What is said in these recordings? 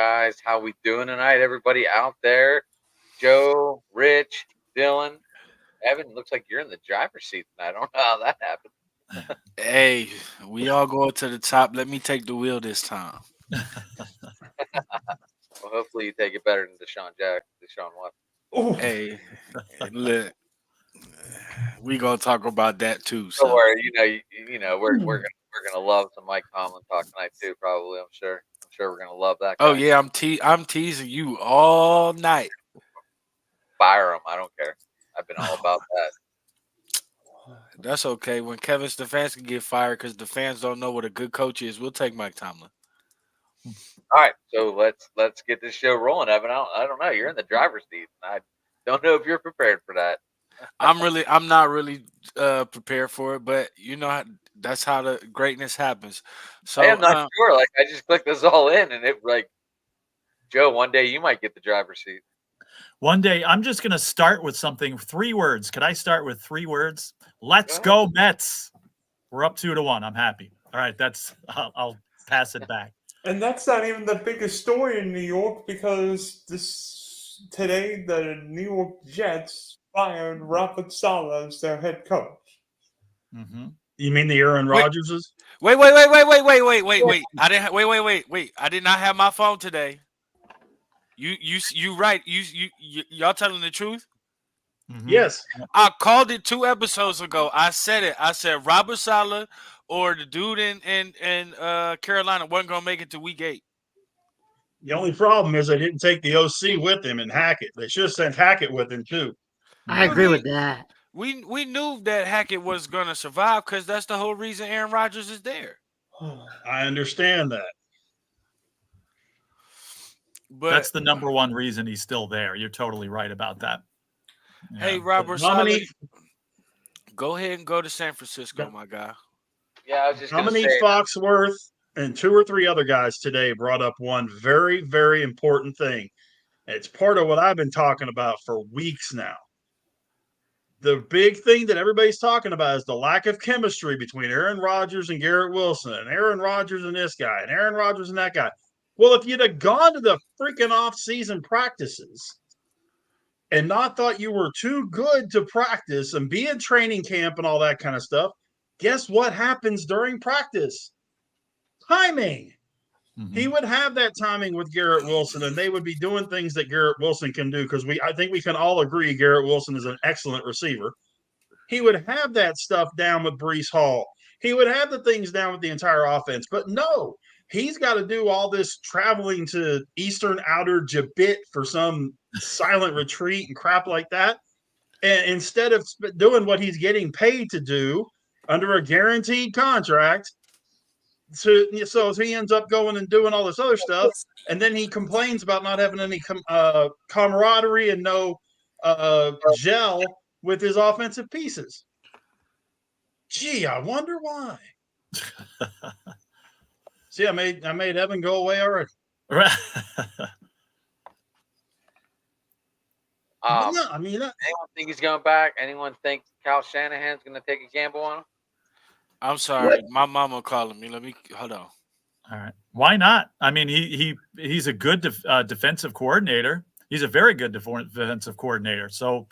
guys? How we doing tonight? Everybody out there? Joe, Rich, Dylan, Evan. Looks like you're in the driver's seat tonight. I don't know how that happened. Hey, we all going to the top. Let me take the wheel this time. Well, hopefully you take it better than Deshaun Watson. Ooh. Hey, look, we gonna talk about that too. Don't So worry. We're gonna love some Mike Tomlin talk tonight too. Probably. I'm sure. I'm sure we're gonna love that oh guy. yeah, I'm teasing you all night. Fire him. I don't care. I've been all about that. That's okay. When Kevin Stefanski get fired because the fans don't know what a good coach is, we'll take Mike Tomlin. All right, so let's get this show rolling, Evan. I don't know. You're in the driver's seat. I don't know if you're prepared for that. I'm not really prepared for it, but that's how the greatness happens. So I am not sure. Like I just clicked this all in, and it like Joe. One day you might get the driver's seat. One day, I'm just going to start with something. 3 words. Could I start with 3 words? Let's go Mets. We're up 2-1. I'm happy. All right, I'll pass it back. And that's not even the biggest story in New York because today the New York Jets fired Robert Saleh as their head coach. Mm-hmm. You mean the Aaron Rodgerses? Wait. I didn't wait. I did not have my phone today. You right. Y'all telling the truth? Mm-hmm. Yes. I called it 2 episodes ago. I said it. I said Robert Saleh or the dude in Carolina wasn't gonna make it to week 8. The only problem is they didn't take the OC with him and Hackett. They should have sent Hackett with him too. I agree with that. We knew that Hackett was gonna survive because that's the whole reason Aaron Rodgers is there. I understand that. But that's the number one reason he's still there. You're totally right about that. Hey, Robert Saleh, go ahead and go to San Francisco, my guy. Yeah, I was just Dominique Foxworth and 2 or 3 other guys today brought up one very, very important thing. It's part of what I've been talking about for weeks now. The big thing that everybody's talking about is the lack of chemistry between Aaron Rodgers and Garrett Wilson, and Aaron Rodgers and this guy, and Aaron Rodgers and that guy. Well, if you'd have gone to the freaking off-season practices and not thought you were too good to practice and be in training camp and all that kind of stuff, guess what happens during practice? Timing. Mm-hmm. He would have that timing with Garrett Wilson, and they would be doing things that Garrett Wilson can do because I think we can all agree Garrett Wilson is an excellent receiver. He would have that stuff down with Breece Hall. He would have the things down with the entire offense. But no, he's got to do all this traveling to Eastern Outer Jabit for some silent retreat and crap like that. And instead of doing what he's getting paid to do under a guaranteed contract, so he ends up going and doing all this other stuff, and then he complains about not having any camaraderie and no gel with his offensive pieces. Gee, I wonder why. See, I made Evan go away already. Right. Anyone think he's going back? Anyone think Kyle Shanahan's going to take a gamble on him? I'm sorry, my mama calling me. Let me hold on. All right, why not? I mean, he's a good defensive coordinator. He's a very good defensive coordinator. So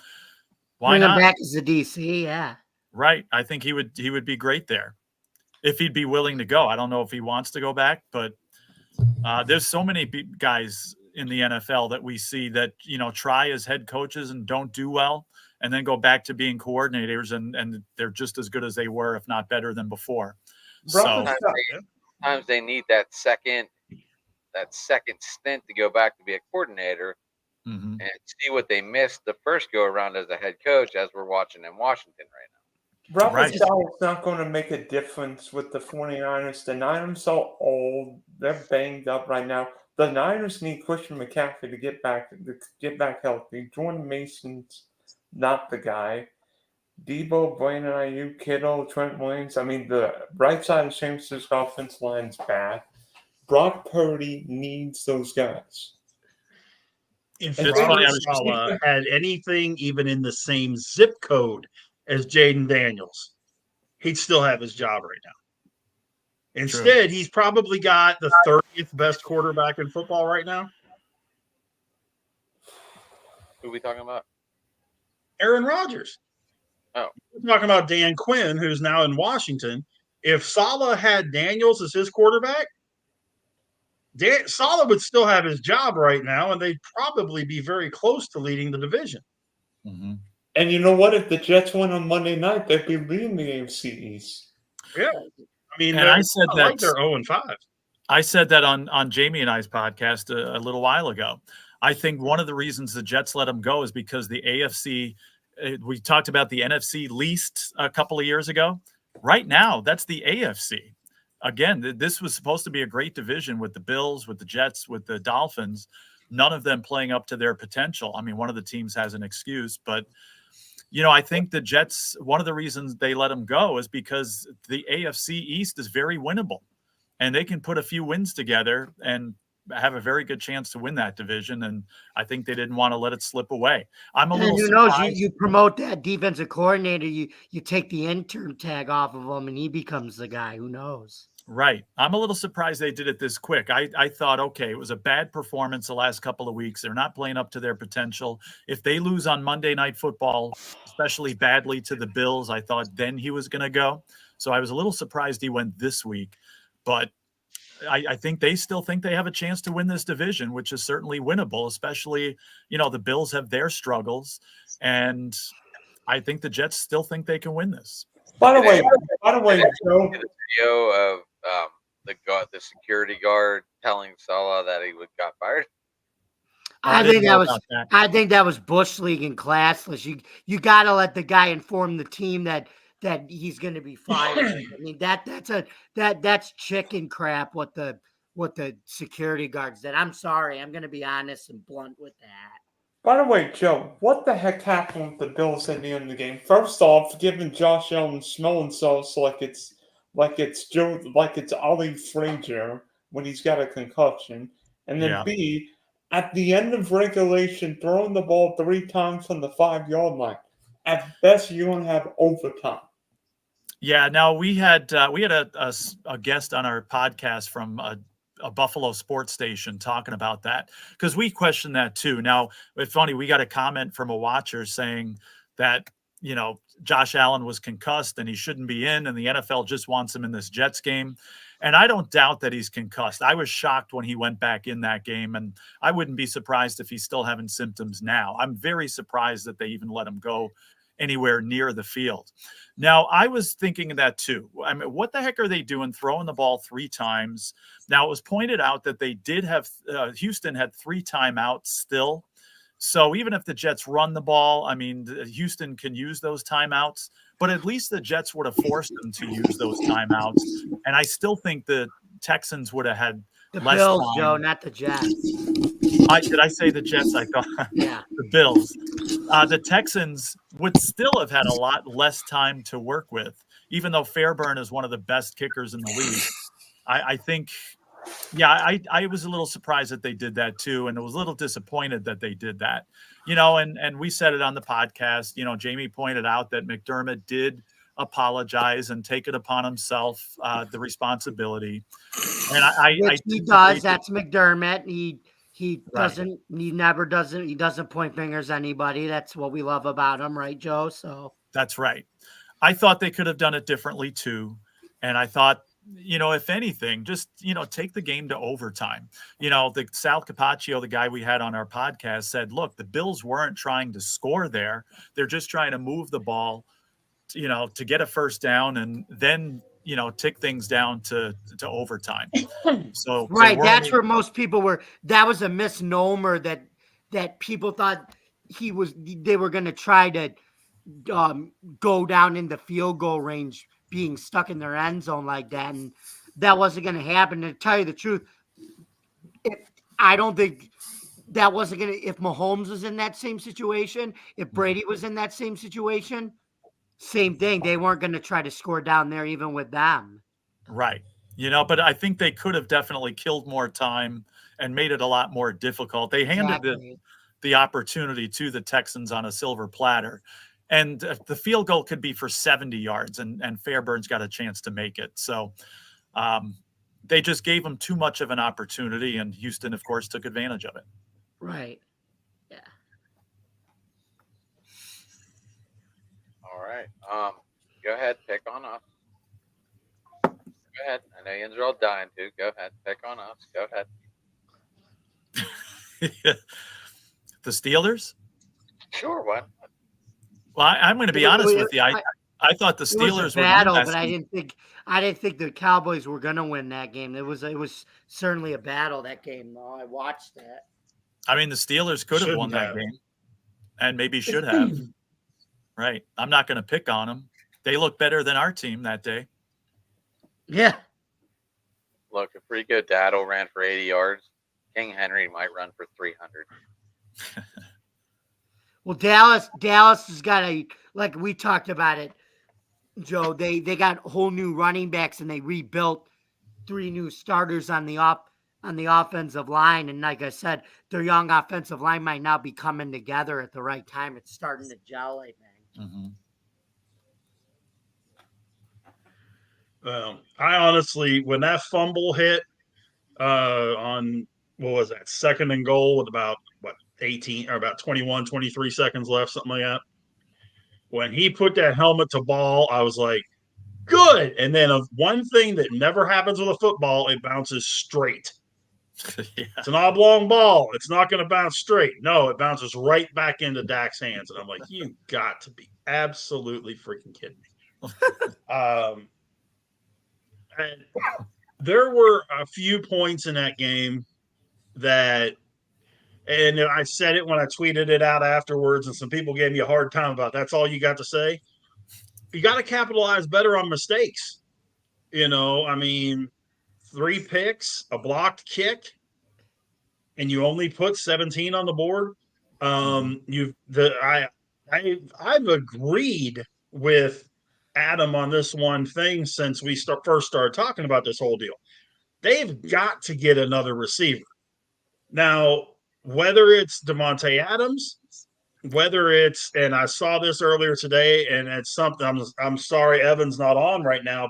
why not? Bring him back as the DC, yeah. Right. I think he would be great there if he'd be willing to go. I don't know if he wants to go back, but there's so many guys in the NFL that we see that try as head coaches and don't do well, and then go back to being coordinators, and they're just as good as they were, if not better than before. Sometimes they need that second stint to go back to be a coordinator and see what they missed the first go around as a head coach, as we're watching in Washington right now. Robert Saleh's not going to make a difference with the 49ers. The Niners are old. They're banged up right now. The Niners need Christian McCaffrey to get back healthy. Jordan Mason's not the guy. Debo, Brandon Ayuk, Kittle, Trent Williams. I mean, the right side of San Francisco offensive line's bad. Brock Purdy needs those guys. If Robert Saleh had anything even in the same zip code as Jaden Daniels, he'd still have his job right now. Instead, he's probably got the 30th best quarterback in football right now. Who are we talking about? Aaron Rodgers. Oh. We're talking about Dan Quinn, who's now in Washington. If Saleh had Daniels as his quarterback, Saleh would still have his job right now, and they'd probably be very close to leading the division. Mm-hmm. And you know what? If the Jets win on Monday night, they'd be leading the AFC East. Yeah. I mean, I said that like they're 0-5. I said that on Jamie and I's podcast a little while ago. I think one of the reasons the Jets let him go is because the AFC, we talked about the NFC least a couple of years ago. Right now, that's the AFC. Again, this was supposed to be a great division with the Bills, with the Jets, with the Dolphins, none of them playing up to their potential. I mean, one of the teams has an excuse, but I think the Jets, one of the reasons they let him go is because the AFC East is very winnable, and they can put a few wins together and have a very good chance to win that division. And I think they didn't want to let it slip away. I'm a little surprised. You promote that defensive coordinator, you take the intern tag off of him, and he becomes the guy. Who knows? Right. I'm a little surprised they did it this quick. I thought, okay, it was a bad performance the last couple of weeks. They're not playing up to their potential. If they lose on Monday Night Football, especially badly to the Bills, I thought then he was going to go. So I was a little surprised he went this week. But I think they still think they have a chance to win this division, which is certainly winnable, especially, the Bills have their struggles. And I think the Jets still think they can win this. By the way, Joe, the video of the security guard telling Saleh that he got fired. I think that was bush league and classless. You got to let the guy inform the team that he's going to be fired. I mean that's chicken crap. What the security guards did. I'm sorry. I'm going to be honest and blunt with that. By the way, Joe, what the heck happened with the Bills at the end of the game? First off, giving Josh Allen smelling salts like it's Ollie Frazier when he's got a concussion, and then B, at the end of regulation, throwing the ball 3 times from the 5-yard line. At best, you don't have overtime. Yeah. Now we had a guest on our podcast from a Buffalo sports station talking about that, because we questioned that too. Now it's funny, we got a comment from a watcher saying that Josh Allen was concussed and he shouldn't be in, and the NFL just wants him in this Jets game. And I don't doubt that he's concussed. I was shocked when he went back in that game, and I wouldn't be surprised if he's still having symptoms now. I'm very surprised that they even let him go anywhere near the field. Now, I was thinking of that too. I mean, what the heck are they doing throwing the ball 3 times? Now, it was pointed out that they did have Houston had 3 timeouts still. So even if the Jets run the ball, I mean, Houston can use those timeouts, but at least the Jets would have forced them to use those timeouts. And I still think the Texans would have had the less Bills, time. Joe, not the Jets. Did I say the Jets? I thought yeah. The Bills. The Texans would still have had a lot less time to work with, even though Fairburn is one of the best kickers in the league. I think, I was a little surprised that they did that too, and I was a little disappointed that they did that. And we said it on the podcast. Jamie pointed out that McDermott did apologize and take it upon himself the responsibility. And he does. That's McDermott. He doesn't. He never doesn't. He doesn't point fingers at anybody. That's what we love about him, right, Joe? So that's right. I thought they could have done it differently too, and I thought, if anything, just take the game to overtime. The Sal Capaccio, the guy we had on our podcast, said, "Look, the Bills weren't trying to score there; they're just trying to move the ball, to get a first down, and then." Tick things down to overtime. So right, that's where most people were. That was a misnomer that people thought they were going to try to go down in the field goal range, being stuck in their end zone like that, and that wasn't going to happen. To tell you the truth, I don't think that wasn't going to. If Mahomes was in that same situation, if Brady was in that same situation. Same thing. They weren't going to try to score down there even with them. Right. But I think they could have definitely killed more time and made it a lot more difficult. They handed the opportunity to the Texans on a silver platter. And the field goal could be for 70 yards, and Fairburn's got a chance to make it. So They just gave him too much of an opportunity, and Houston, of course, took advantage of it. Right. Yeah. All right. Go ahead, pick on us. Go ahead. I know you're all dying to. Go ahead, pick on us. Go ahead. The Steelers? Sure, what? Well, I'm going to be honest with you. I thought the Steelers it was a would battle, win but I didn't think the Cowboys were going to win that game. It was certainly a battle, that game, though. I watched that. I mean, the Steelers could have won that game, and maybe should have. Right. I'm not going to pick on them. They look better than our team that day. Yeah. Look, if Rico Dowdle ran for 80 yards, King Henry might run for 300. Well, Dallas has got like we talked about it, Joe. They got whole new running backs, and they rebuilt 3 new starters on the offensive line. And like I said, their young offensive line might now be coming together at the right time. It's starting to gel, I think. Mm-hmm. I honestly, when that fumble hit on, what was that, 2nd and goal with about 18 or about 21, 23 seconds left, something like that. When he put that helmet to ball, I was like, good. And then one thing that never happens with a football, it bounces straight. Yeah. It's an oblong ball. It's not going to bounce straight. No, it bounces right back into Dak's hands. And I'm like, you got to be absolutely freaking kidding me. And there were a few points in that game that, and I said it when I tweeted it out afterwards, and some people gave me a hard time about that's all you got to say. You got to capitalize better on mistakes. I mean, 3 picks, a blocked kick, and you only put 17 on the board. I've agreed with Adam on this one thing since we first started talking about this whole deal. They've got to get another receiver. Now, whether it's Davante Adams, whether it's, and I saw this earlier today, and it's something, I'm sorry Evan's not on right now,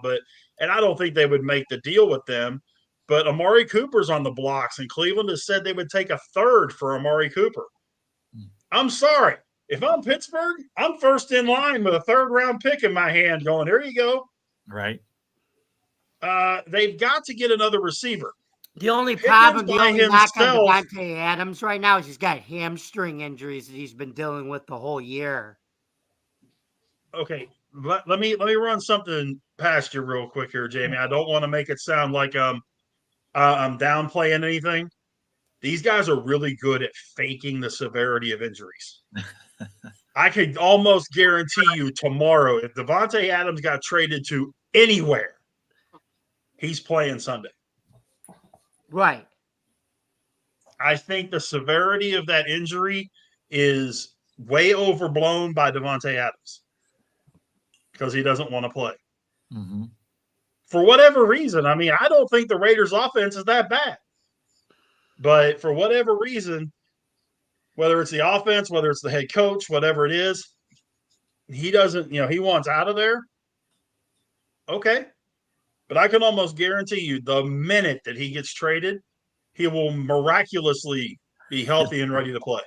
and I don't think they would make the deal with them, but Amari Cooper's on the blocks, and Cleveland has said they would take a 3rd for Amari Cooper. I'm sorry. If I'm Pittsburgh, I'm first in line with a 3rd round pick in my hand going, here you go. Right. They've got to get another receiver. The only problem, the only knock on Davante Adams right now is he's got hamstring injuries that he's been dealing with the whole year. Okay, let me run something past you real quick here, Jamie. I don't want to make it sound like I'm downplaying anything. These guys are really good at faking the severity of injuries. I could almost guarantee you tomorrow, if Davante Adams got traded to anywhere, he's playing Sunday. Right. I think the severity of that injury is way overblown by Davante Adams because he doesn't want to play. Mm-hmm. For whatever reason. I mean, I don't think the Raiders' offense is that bad. But for whatever reason, whether it's the offense, whether it's the head coach, whatever it is, he doesn't, he wants out of there. Okay. But I can almost guarantee you the minute that he gets traded, he will miraculously be healthy and ready to play.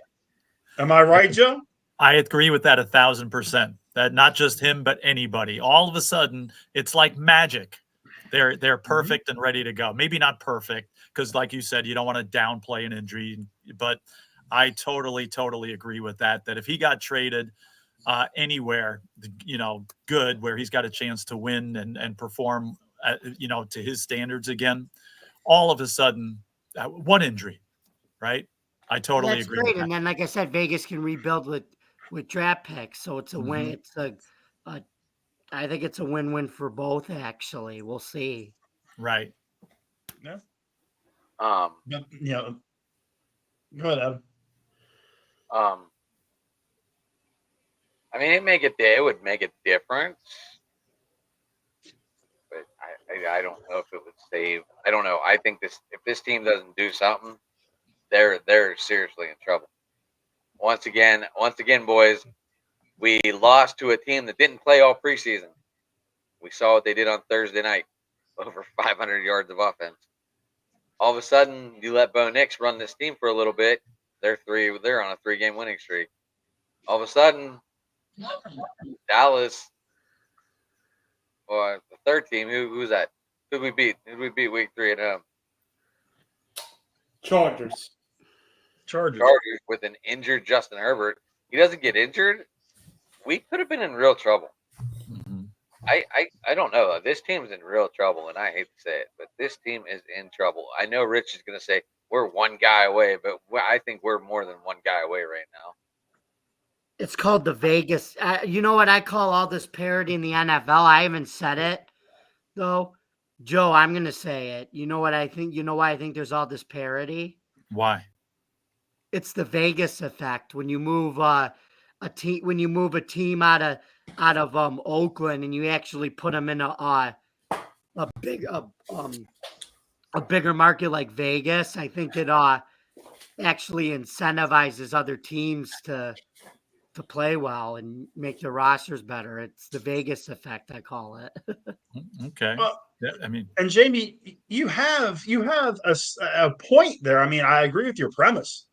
Am I right, Joe? I agree with that 1,000%. That not just him, but anybody. All of a sudden, it's like magic. They're perfect and ready to go. Maybe not perfect, because like you said, you don't want to downplay an injury. But I totally agree with that. That if he got traded anywhere, good, where he's got a chance to win and perform, to his standards again, all of a sudden, one injury, right? I totally agree. Great. With that. And then, like I said, Vegas can rebuild with draft picks, so it's a win. It's I think it's a win-win for both. Actually, we'll see. Right. Yeah. Go ahead, Adam. I mean, it would make a difference, but I don't know if it would save. I don't know. I think if this team doesn't do something, they're seriously in trouble. Once again, boys, we lost to a team that didn't play all preseason. We saw what they did on Thursday night. over 500 yards of offense. All of a sudden, you let Bo Nix run this team for a little bit. They're on a 3-game winning streak. All of a sudden, Dallas, or the third team, who's that? Who we beat? Who we beat week 3 at home? Chargers. Chargers with an injured Justin Herbert. He doesn't get injured. We could have been in real trouble. Mm-hmm. I don't know. This team is in real trouble, and I hate to say it, but this team is in trouble. I know Rich is going to say we're one guy away, but I think we're more than one guy away right now. It's called the Vegas. You know what I call all this parody in the NFL? I haven't said it, though. Joe, I'm going to say it. You know what I think? You know why I think there's all this parody? Why? It's the Vegas effect. When you move a team out of Oakland and you actually put them in a bigger market like Vegas, I think it actually incentivizes other teams to play well and make their rosters better. It's the Vegas effect, I call it. Okay. Well, yeah, I mean, and Jamie, you have a point there. I mean, I agree with your premise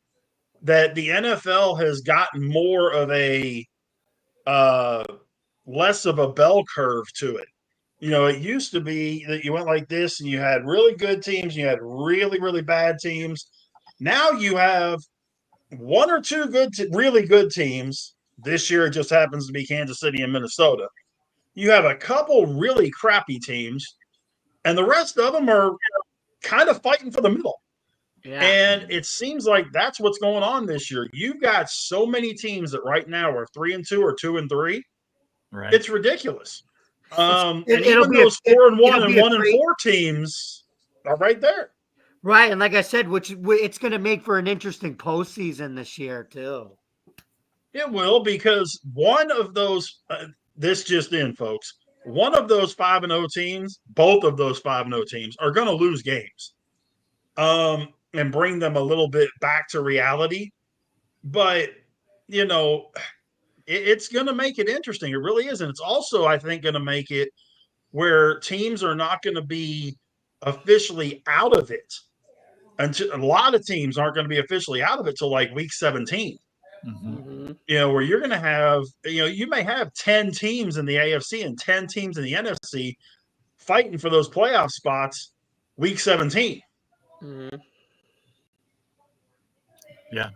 that the NFL has gotten more of a less of a bell curve to it. You know, it used to be that you went like this and you had really good teams, and you had really, really bad teams. Now you have one or two really good teams. This year it just happens to be Kansas City and Minnesota. You have a couple really crappy teams, and the rest of them are kind of fighting for the middle. Yeah. And it seems like that's what's going on this year. You've got so many teams that right now are 3-2 or 2-3. right. It's ridiculous. And it'll even be those 4-1 and 1-4 great teams are right there. Right, and like I said, which it's going to make for an interesting postseason this year too. It will, because one of those this just in, folks. One of those 5-0 teams, both of those 5-0 teams are going to lose games, and bring them a little bit back to reality. But you know, it's going to make it interesting. It really is, and it's also, I think, going to make it where teams are not going to be officially out of it. Until a lot of teams aren't going to be officially out of it till like week 17. Mm-hmm. Mm-hmm. You know, where you're going to have, you may have 10 teams in the AFC and 10 teams in the NFC fighting for those playoff spots week 17. Mm-hmm. Yeah.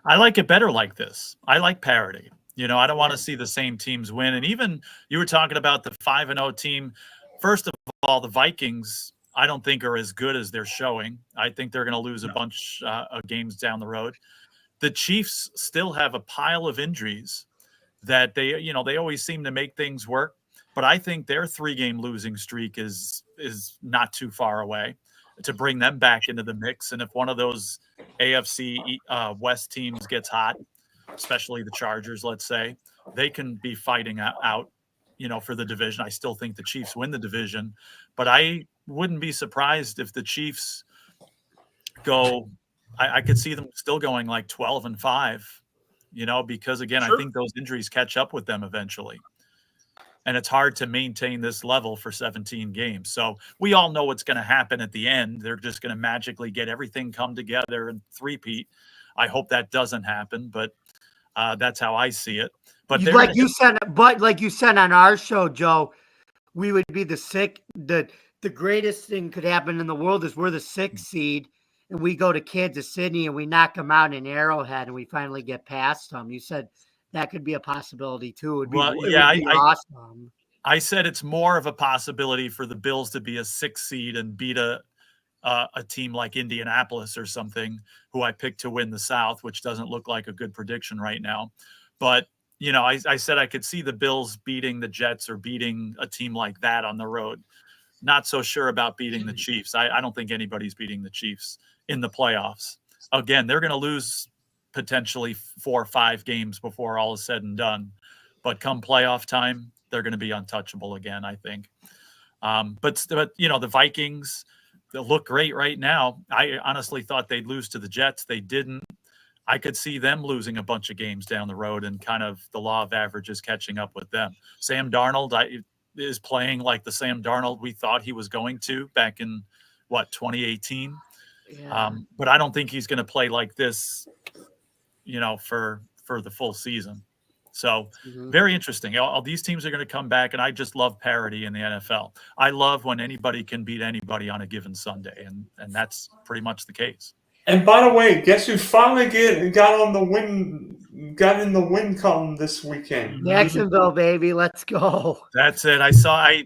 I like it better like this. I like parity. You know, I don't want to see the same teams win. And even you were talking about the 5-0 team. First of all, the Vikings, I don't think are as good as they're showing. I think they're going to lose a bunch of games down the road. The Chiefs still have a pile of injuries that they always seem to make things work. But I think their 3-game losing streak is not too far away to bring them back into the mix. And if one of those AFC West teams gets hot, especially the Chargers, let's say, they can be fighting out, for the division. I still think the Chiefs win the division, but I wouldn't be surprised if the Chiefs go. I could see them still going like 12-5, because again, sure. I think those injuries catch up with them eventually. And it's hard to maintain this level for 17 games. So we all know what's going to happen at the end. They're just going to magically get everything come together and three-peat. I hope that doesn't happen, but that's how I see it. But like you said on our show, Joe, we would be the greatest thing could happen in the world is we're the 6th seed and we go to Kansas City and we knock them out in Arrowhead and we finally get past them. You said that could be a possibility too. It would be awesome. I said it's more of a possibility for the Bills to be a 6th seed and beat a team like Indianapolis or something, who I picked to win the South, which doesn't look like a good prediction right now. But, I said I could see the Bills beating the Jets or beating a team like that on the road. Not so sure about beating the Chiefs. I don't think anybody's beating the Chiefs in the playoffs. Again, they're going to lose potentially 4 or 5 games before all is said and done. But come playoff time, they're going to be untouchable again, I think. But the Vikings, they look great right now. I honestly thought they'd lose to the Jets. They didn't. I could see them losing a bunch of games down the road and kind of the law of averages catching up with them. Sam Darnold, is playing like the Sam Darnold we thought he was going to back in 2018. Yeah. But I don't think he's going to play like this, for the full season. So very interesting. All these teams are going to come back, and I just love parity in the NFL. I love when anybody can beat anybody on a given Sunday, and that's pretty much the case. And by the way, guess who finally got in the win column this weekend? Jacksonville, baby, let's go. That's it. I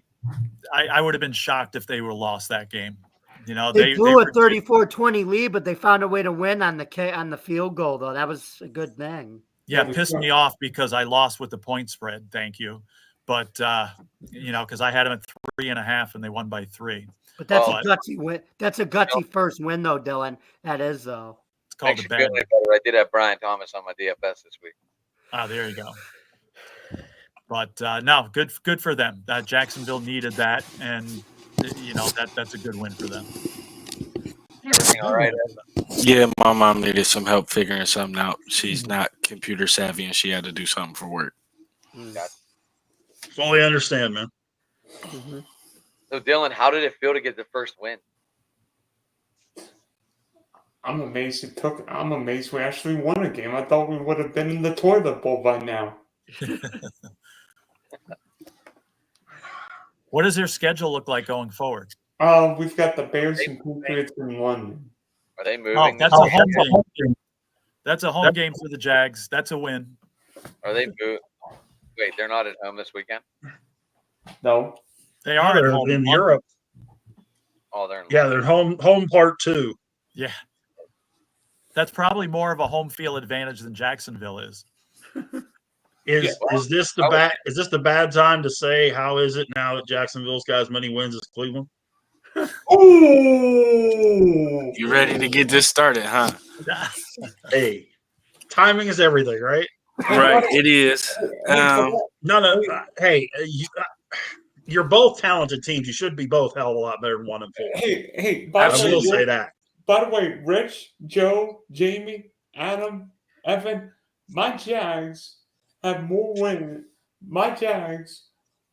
would have been shocked if they were lost that game. They blew a 34-20 lead, but they found a way to win on the field goal, though. That was a good thing. Yeah, it pissed me off because I lost with the point spread. Thank you. But, because I had them at 3.5 and they won by 3. But that's a gutsy win. That's a gutsy first win, though, Dylan. That is, though. It's called a bad. I did have Brian Thomas on my DFS this week. Oh, there you go. But no, good for them. Jacksonville needed that, and that's a good win for them. Everything all right? Yeah, my mom needed some help figuring something out. She's not computer savvy, and she had to do something for work. Fully understand, man. Mm-hmm. So, Dylan, how did it feel to get the first win? I'm amazed I'm amazed we actually won a game. I thought we would have been in the toilet bowl by now. What does their schedule look like going forward? We've got the Bears and Patriots in London. Are they moving? Oh, that's a home game. That's a home game for the Jags. That's a win. Are they moving? Wait, they're not at home this weekend? No. They are at home in Europe. Oh, they're in they're home part 2. Yeah. That's probably more of a home field advantage than Jacksonville is. Is this the bad time to say how is it now that Jacksonville's got as many wins as Cleveland? Ooh! You ready to get this started, huh? Hey, timing is everything, right? Right, it is. No. Hey, you're both talented teams. You should be both hell of a lot better than 1 and 4. Hey, I will say that. By the way, Rich, Joe, Jamie, Adam, Evan, my Jags have more wins. My Jags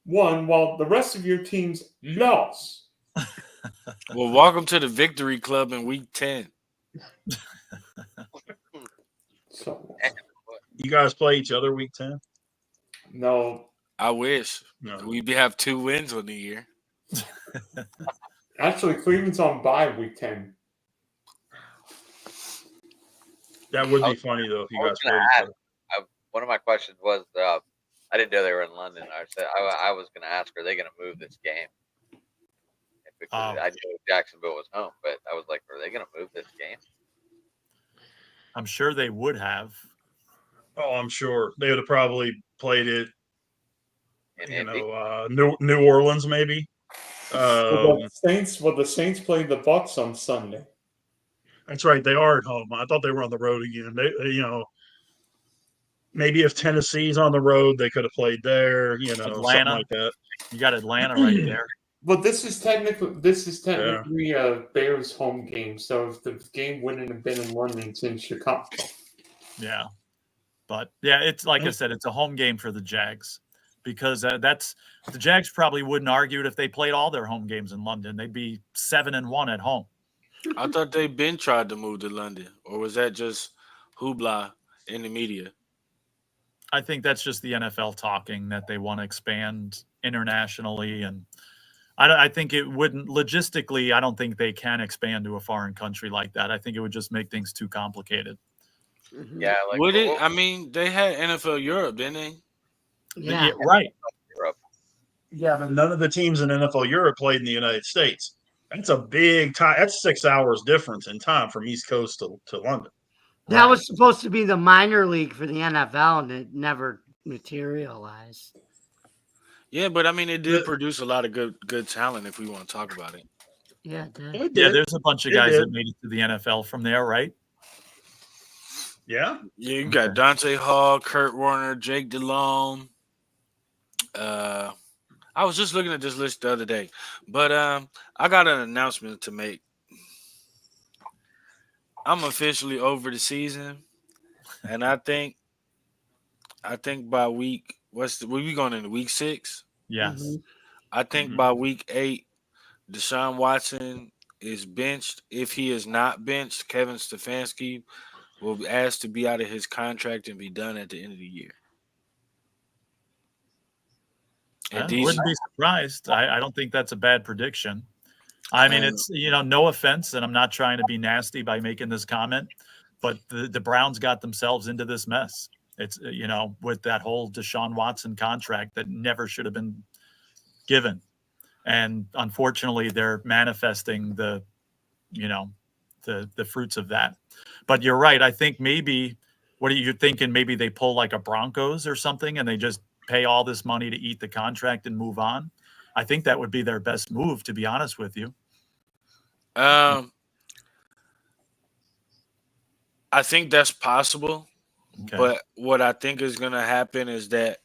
won while the rest of your teams lost. Well, welcome to the Victory Club in Week 10. So, you guys play each other Week 10? No. I wish. No. We'd have 2 wins on the year. Actually, Cleveland's on bye Week 10. That would be funny, though, if you guys played each other. One of my questions was, I didn't know they were in London. I said I was going to ask, are they going to move this game? Because I knew Jacksonville was home, but I was like, are they going to move this game? I'm sure they would have. Oh, I'm sure they would have probably played it. In New Orleans, maybe. The Saints played the Bucs on Sunday. That's right. They are at home. I thought they were on the road again. They maybe if Tennessee's on the road, they could have played there. Atlanta. Something like that. You got Atlanta right there. But this is technically a Bears home game. So if the game wouldn't have been in London, it's in Chicago. Yeah. But yeah, it's like I said, it's a home game for the Jags because the Jags probably wouldn't argue it if they played all their home games in London. They'd be 7-1 at home. I thought they been tried to move to London, or was that just hoopla in the media? I think that's just the NFL talking that they want to expand internationally, and I think it wouldn't logistically. I don't think they can expand to a foreign country like that. I think it would just make things too complicated. Yeah, Would it? I mean, they had NFL Europe, didn't they? Yeah. Right. Europe. Yeah, but none of the teams in NFL Europe played in the United States. That's a big time. That's 6 hours difference in time from East Coast to London. That was supposed to be the minor league for the NFL, and it never materialized. Yeah, but I mean, it did produce a lot of good talent. If we want to talk about it, Yeah, it did. It Yeah, did. there's a bunch of guys that made it to the NFL from there, right? Yeah. yeah, you got Dante Hall, Kurt Warner, Jake Delhomme. I was just looking at this list the other day, but I got an announcement to make. I'm officially over the season, and I think by week we going into week 6? Yes. Mhm. I think by week 8, Deshaun Watson is benched. If he is not benched, Kevin Stefanski will be asked to be out of his contract and be done at the end of the year. I wouldn't be surprised. I don't think that's a bad prediction. I mean, it's, no offense, and I'm not trying to be nasty by making this comment, but the Browns got themselves into this mess. It's, with that whole Deshaun Watson contract that never should have been given. And unfortunately, they're manifesting the fruits of that. But you're right. I think maybe, what are you thinking? Maybe they pull like a Broncos or something and they just pay all this money to eat the contract and move on. I think that would be their best move, to be honest with you. I think that's possible. Okay. But what I think is going to happen is that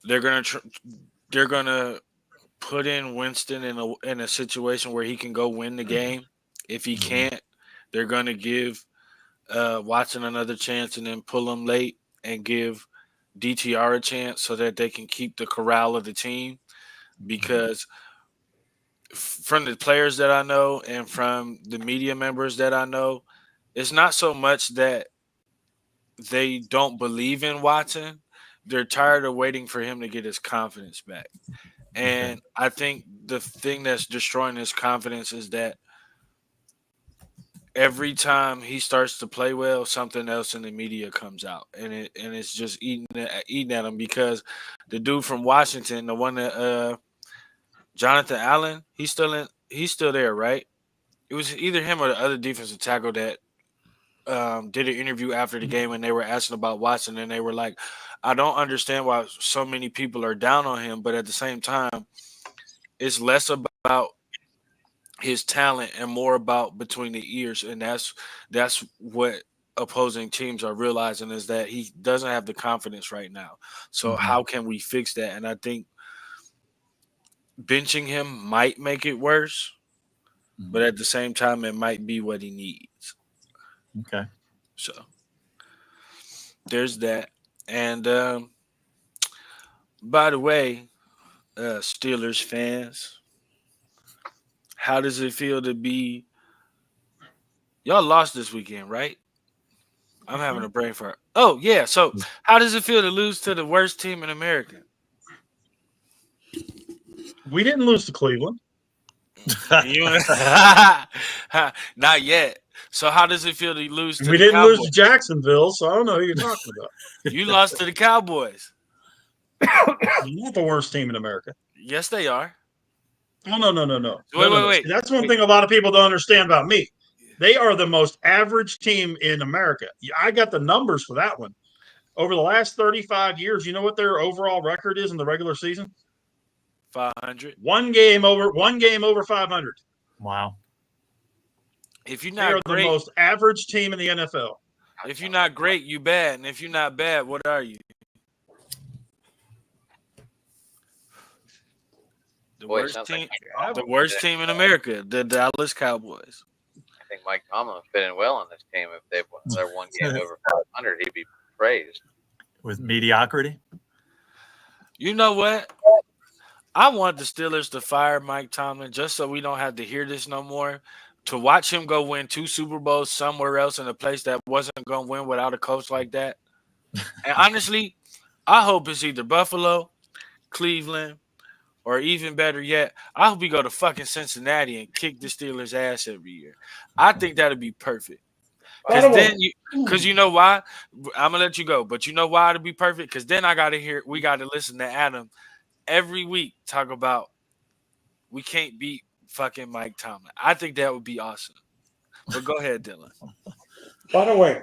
they're going to put in Winston in a situation where he can go win the game. If he can't, they're going to give Watson another chance and then pull him late and give DTR a chance so that they can keep the corral of the team. Because from the players that I know and from the media members that I know, it's not so much that they don't believe in Watson. They're tired of waiting for him to get his confidence back. And I think the thing that's destroying his confidence is that every time he starts to play well, something else in the media comes out, and it's just eating at him. Because the dude from Washington, the one that Jonathan Allen, he's still there, right? It was either him or the other defensive tackle that did an interview after the game, and they were asking about Watson, and they were like, I don't understand why so many people are down on him, but at the same time, it's less about his talent and more about between the ears, and that's what opposing teams are realizing, is that he doesn't have the confidence right now. So how can we fix that? And I think benching him might make it worse, but at the same time, it might be what he needs. Okay. So there's that. And by the way, Steelers fans, how does it feel to be? Y'all lost this weekend, right? I'm having a brain fart. Oh, yeah. So how does it feel to lose to the worst team in America? We didn't lose to Cleveland. Not yet. So how does it feel to lose to We didn't lose to Jacksonville, so I don't know who you're talking about. You lost to the Cowboys. You're not the worst team in America. Yes, they are. Oh, no. Wait. That's one thing a lot of people don't understand about me. They are the most average team in America. I got the numbers for that one. Over the last 35 years, you know what their overall record is in the regular season? 500. One game over 500. Wow. If you're They not are great, the most average team in the NFL. If you're not great, you bad. And if you're not bad, what are you? The worst team in America, the Dallas Cowboys. I think Mike Tomlin would fit in well on this team. If they've won their one game over 500, he'd be praised. With mediocrity? You know what? I want the Steelers to fire Mike Tomlin just so we don't have to hear this no more. To watch him go win 2 Super Bowls somewhere else in a place that wasn't going to win without a coach like that. And honestly, I hope it's either Buffalo, Cleveland, or even better yet, I hope we go to fucking Cincinnati and kick the Steelers' ass every year. I think that'd be perfect. Because you know why? I'm going to let you go. But you know why it'd be perfect? Because then we got to listen to Adam every week talk about we can't beat fucking Mike Tomlin. I think that would be awesome. But go ahead, Dylan. By the way,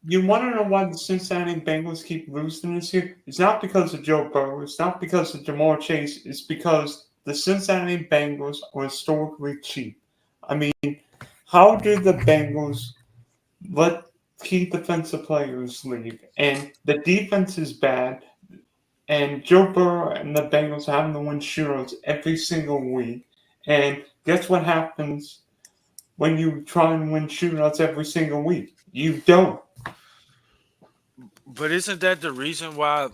you want to know why the Cincinnati Bengals keep losing this year? It's not because of Joe Burrow. It's not because of Jamar Chase. It's because the Cincinnati Bengals are historically cheap. I mean, how do the Bengals let key defensive players leave? And the defense is bad. And Joe Burrow and the Bengals are having to win shootouts every single week. And guess what happens when you try and win shootouts every single week? You don't. But isn't that the reason why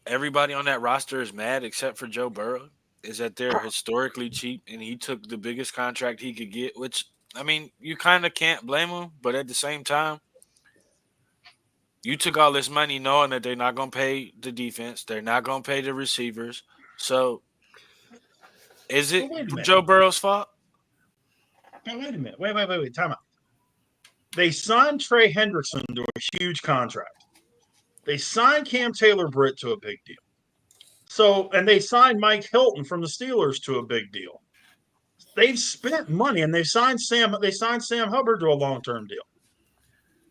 everybody on that roster is mad except for Joe Burrow is that they're historically cheap and he took the biggest contract he could get, which, I mean, you kind of can't blame him, but at the same time, you took all this money knowing that they're not going to pay the defense, they're not going to pay the receivers. So, is it Joe Burrow's fault? Now, wait a minute. Wait. Time out. They signed Trey Hendrickson to a huge contract. They signed Cam Taylor-Britt to a big deal. So, and they signed Mike Hilton from the Steelers to a big deal. They've spent money, and they signed Sam Hubbard to a long-term deal.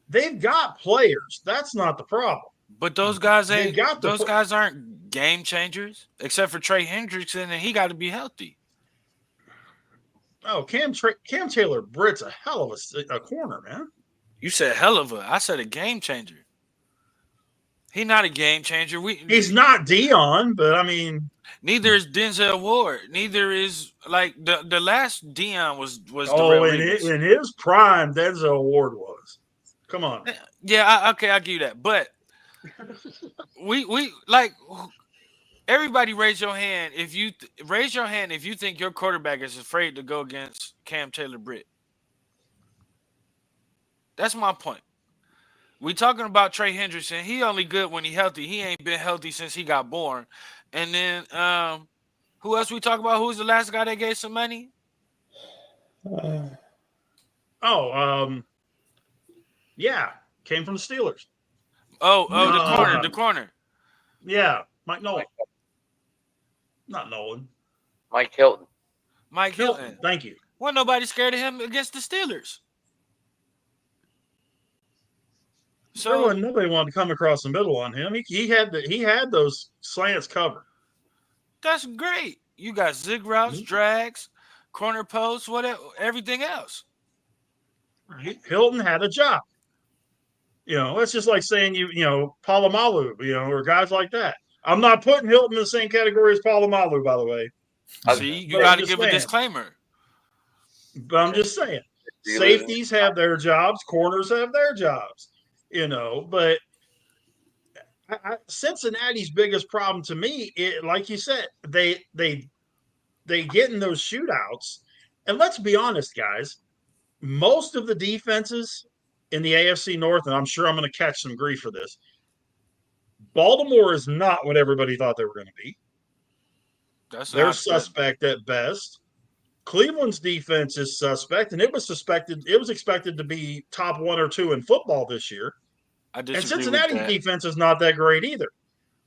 They've got players. That's not the problem. But those guys aren't game changers, except for Trey Hendrickson, and he got to be healthy. Oh, Cam Taylor-Britt's a hell of a corner, man. You said hell of a. I said a game changer. He's not a game changer. He's not Dion, but I mean, neither is Denzel Ward. Neither is like the last Dion was. In his prime, Denzel Ward was. Come on. Yeah, okay, I'll give you that. But we like everybody raise your hand if you think your quarterback is afraid to go against Cam Taylor-Britt. That's my point. We talking about Trey Hendrickson. He only good when he healthy. He ain't been healthy since he got born. And then who else we talk about? Who's the last guy that gave some money? Yeah, came from the Steelers. The corner. Yeah, Mike Nolan. Not Nolan. Mike Hilton. Mike Hilton. Thank you. Well, nobody scared of him against the Steelers. So nobody wanted to come across the middle on him. He had those slants covered. That's great. You got zig routes, drags, corner posts, whatever, everything else. Hilton had a job. It's just like saying Palomalu, or guys like that. I'm not putting Hilton in the same category as Palomalu, by the way. See, you got to give a disclaimer. But I'm just saying, safeties have their jobs, corners have their jobs. But Cincinnati's biggest problem to me, like you said, they get in those shootouts. And let's be honest, guys, most of the defenses in the AFC North, and I'm sure I'm going to catch some grief for this, Baltimore is not what everybody thought they were going to be. They're suspect at best. Cleveland's defense is suspect, and it was expected to be top 1 or 2 in football this year. And Cincinnati's defense is not that great either.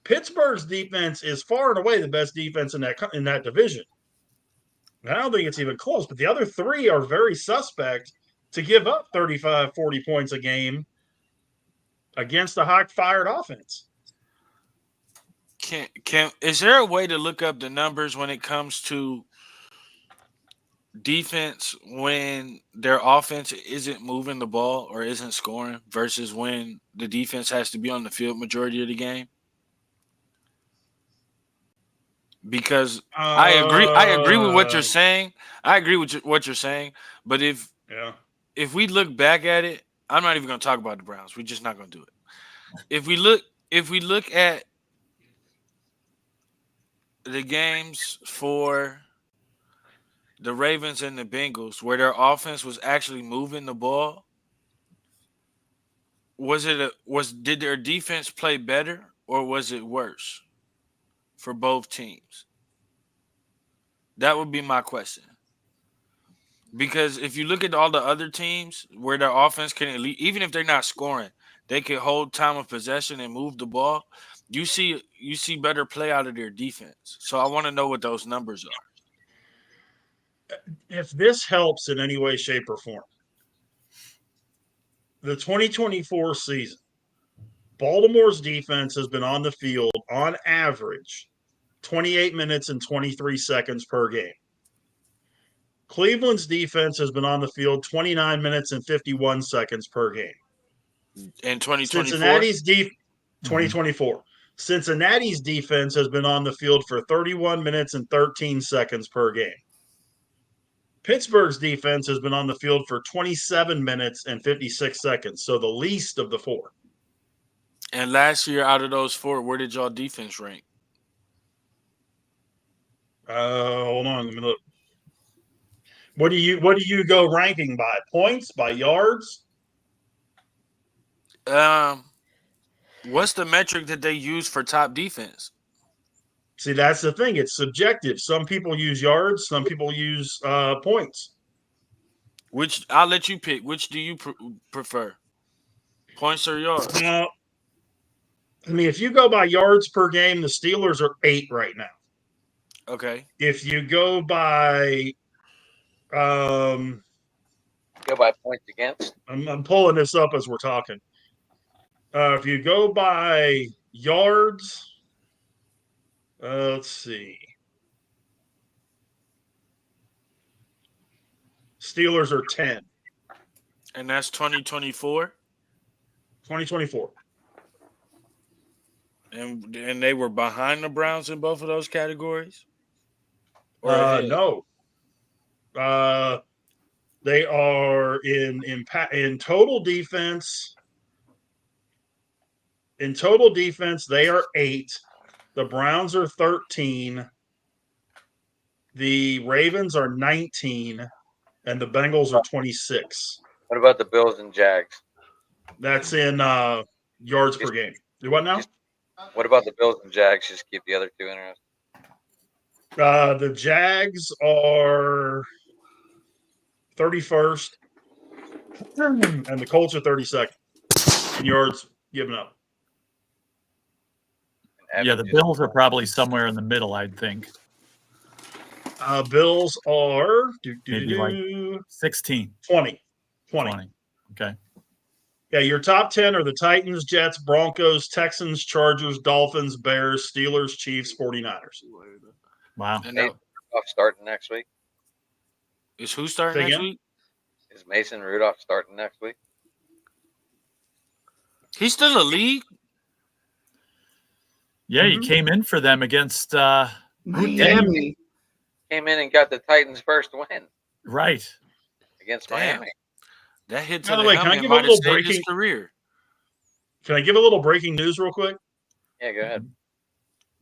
Pittsburgh's defense is far and away the best defense in that division. And I don't think it's even close, but the other 3 are very suspect to give up 35, 40 points a game against a hot-fired offense. Is there a way to look up the numbers when it comes to defense when their offense isn't moving the ball or isn't scoring versus when the defense has to be on the field majority of the game? Because I agree with what you're saying. I agree with what you're saying. But if we look back at it, I'm not even going to talk about the Browns. We're just not going to do it. If we look at the games for the Ravens and the Bengals, where their offense was actually moving the ball, did their defense play better or was it worse for both teams? That would be my question. Because if you look at all the other teams where their offense can, even if they're not scoring, they can hold time of possession and move the ball. You see better play out of their defense. So I want to know what those numbers are. If this helps in any way, shape, or form, the 2024 season, Baltimore's defense has been on the field on average 28 minutes and 23 seconds per game. Cleveland's defense has been on the field 29 minutes and 51 seconds per game. In 2024? 2024. Cincinnati's defense has been on the field for 31 minutes and 13 seconds per game. Pittsburgh's defense has been on the field for 27 minutes and 56 seconds, so the least of the 4. And last year, out of those 4, where did y'all defense rank? Hold on, let me look. What do you go ranking by? Points, by yards? What's the metric that they use for top defense? See, that's the thing. It's subjective. Some people use yards. Some people use points. Which I'll let you pick. Which do you prefer? Points or yards? I mean, if you go by yards per game, the Steelers are 8 right now. Okay. If you go by Go by points against. I'm pulling this up as we're talking. If you go by yards, let's see. Steelers are 10. And that's 2024? 2024. And they were behind the Browns in both of those categories? No. They are in total defense. In total defense, they are 8. The Browns are 13. The Ravens are 19, and the Bengals are 26. What about the Bills and Jags? That's in yards per game. Do what now? What about the Bills and Jags? Just keep the other 2 interested. The Jags are 31st, and the Colts are 32nd in yards given up. Yeah, the Bills are probably somewhere in the middle, I'd think. Bills are Maybe like 16. 20. Okay. Yeah, your top 10 are the Titans, Jets, Broncos, Texans, Chargers, Dolphins, Bears, Steelers, Chiefs, 49ers. Wow. And Mason Rudolph starting next week. is who starting Say next again? week? Is Mason Rudolph starting next week? He's still in the league? Yeah, he came in for them against Miami. Came in and got the Titans' first win right. against Damn. Miami. That hit to By the the way, can I helmet give a might have little saved his breaking- career. Can I give a little breaking news real quick? Yeah, go ahead.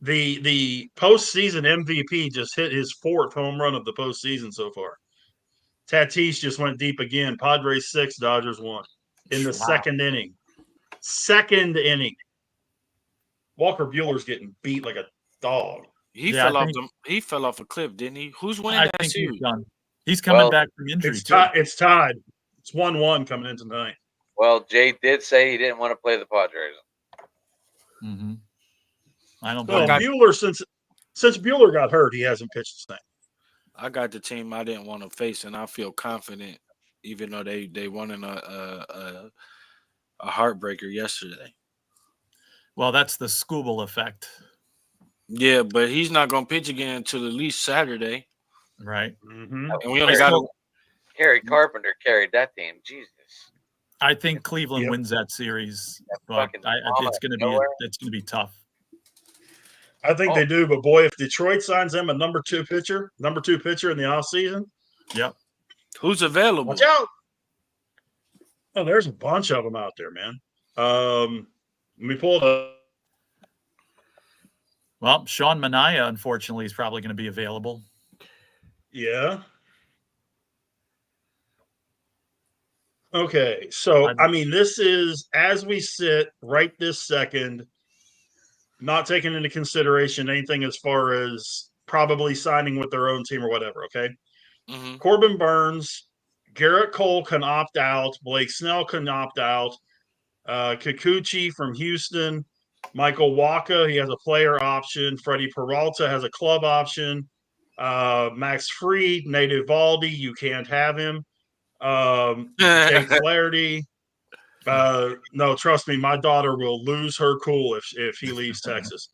The postseason MVP just hit his 4th home run of the postseason so far. Tatis just went deep again. Padres 6, Dodgers 1 in the Wow. second inning. Second inning. Walker Buehler's getting beat like a dog. He Yeah, he fell off a cliff, didn't he? Who's winning I that think series? he's done. He's coming Well, back from injury, It's too. tied. It's tied. It's 1-1 coming in tonight. Well, Jay did say he didn't want to play the Padres. Mm-hmm. I don't Well, blame him. Buehler, since Buehler got hurt, he hasn't pitched the same. I got the team I didn't want to face, and I feel confident, even though they won in a heartbreaker yesterday. Well, that's the Scooble effect, Yeah, but he's not going to pitch again until at least Saturday, right? Mm-hmm. and we only got to. Kerry Carpenter carried that team. Jesus. I think Cleveland Yep. wins that series, but fucking mama it's going nowhere. to be tough. I think they do, but boy, if Detroit signs them a number 2 pitcher in the offseason, Yep. Who's available? watch out. Oh, there's a bunch of them out there, man. Let me pull it up. Well, Sean Manaea, unfortunately, is probably going to be available. Yeah. Okay, so I mean, this is as we sit right this second, not taking into consideration anything as far as probably signing with their own team or whatever. Okay, Mm-hmm. Corbin Burns, Garrett Cole can opt out. Blake Snell can opt out. Kikuchi from Houston, Michael Waka, he has a player option. Freddie Peralta has a club option. Max Fried, Nate Eovaldi, you can't have him. Jake Flaherty. No, trust me, my daughter will lose her cool if he leaves Texas.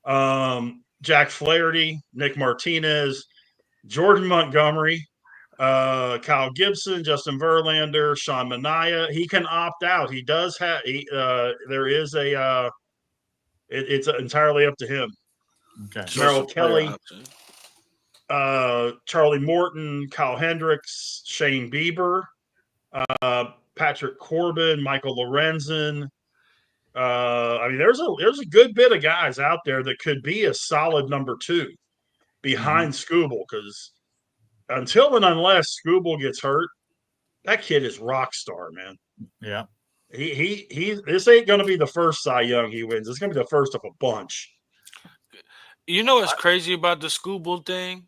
Jack Flaherty, Nick Martinez, Jordan Montgomery, Kyle Gibson, Justin Verlander, Sean Manaea. He can opt out. He does have. There is a. It's entirely up to him. Okay. Merrill Kelly, Charlie Morton, Kyle Hendricks, Shane Bieber, Patrick Corbin, Michael Lorenzen, I mean, there's a good bit of guys out there that could be a solid number 2 behind Skubal, because until and unless Skubal gets hurt, that kid is rock star, man. Yeah. He this ain't gonna be the first Cy Young he wins. It's gonna be the first of a bunch. You know what's crazy about the Skubal thing?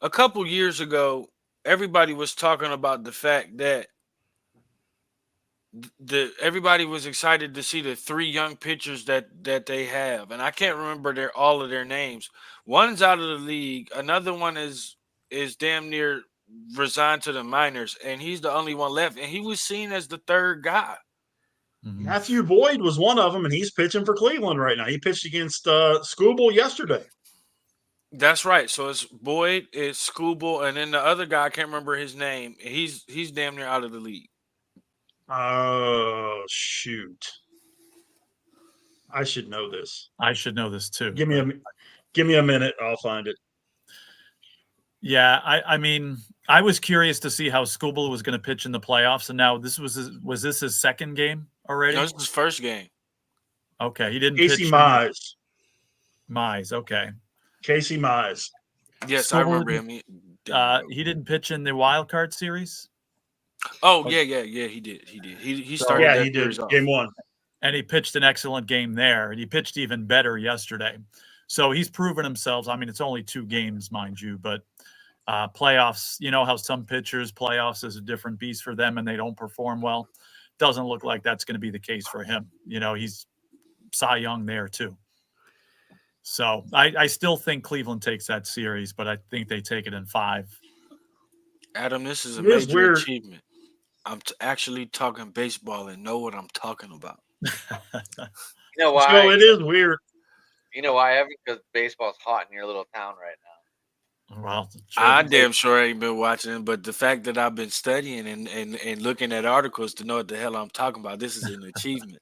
A couple years ago, everybody was talking about the fact that everybody was excited to see the 3 young pitchers that they have, and I can't remember all of their names. One's out of the league, another one is damn near resigned to the minors, and he's the only one left, and he was seen as the 3rd guy. Matthew Boyd was one of them, and he's pitching for Cleveland right now. He pitched against Skubal yesterday. That's right. So it's Boyd, it's Skubal, and then the other guy, I can't remember his name. He's damn near out of the league. Oh, shoot. I should know this. I should know this too. Give me a minute. I'll find it. Yeah, I mean, I was curious to see how Skubal was going to pitch in the playoffs, and now this was this his 2nd game already? No, this is his 1st game. Okay, he didn't Casey pitch. Mize. Mize, okay. Casey Mize. Yes, Skubal, I remember him. He didn't pitch in the wild card series? Oh, yeah, he did. He started. Yeah, that he did. series off. Game 1. And he pitched an excellent game there, and he pitched even better yesterday. So he's proven himself. I mean, it's only 2 games, mind you, but playoffs, you know how some pitchers, playoffs is a different beast for them and they don't perform well. Doesn't look like that's going to be the case for him. You know, he's Cy Young there too. So I still think Cleveland takes that series, but I think they take it in 5. Adam, this is a It is major weird. achievement. I'm actually talking baseball and know what I'm talking about. You know why? So it is weird. You know why, Evan? Because baseball's hot in your little town right now. Well, I damn sure ain't been watching, but the fact that I've been studying and looking at articles to know what the hell I'm talking about, this is an achievement.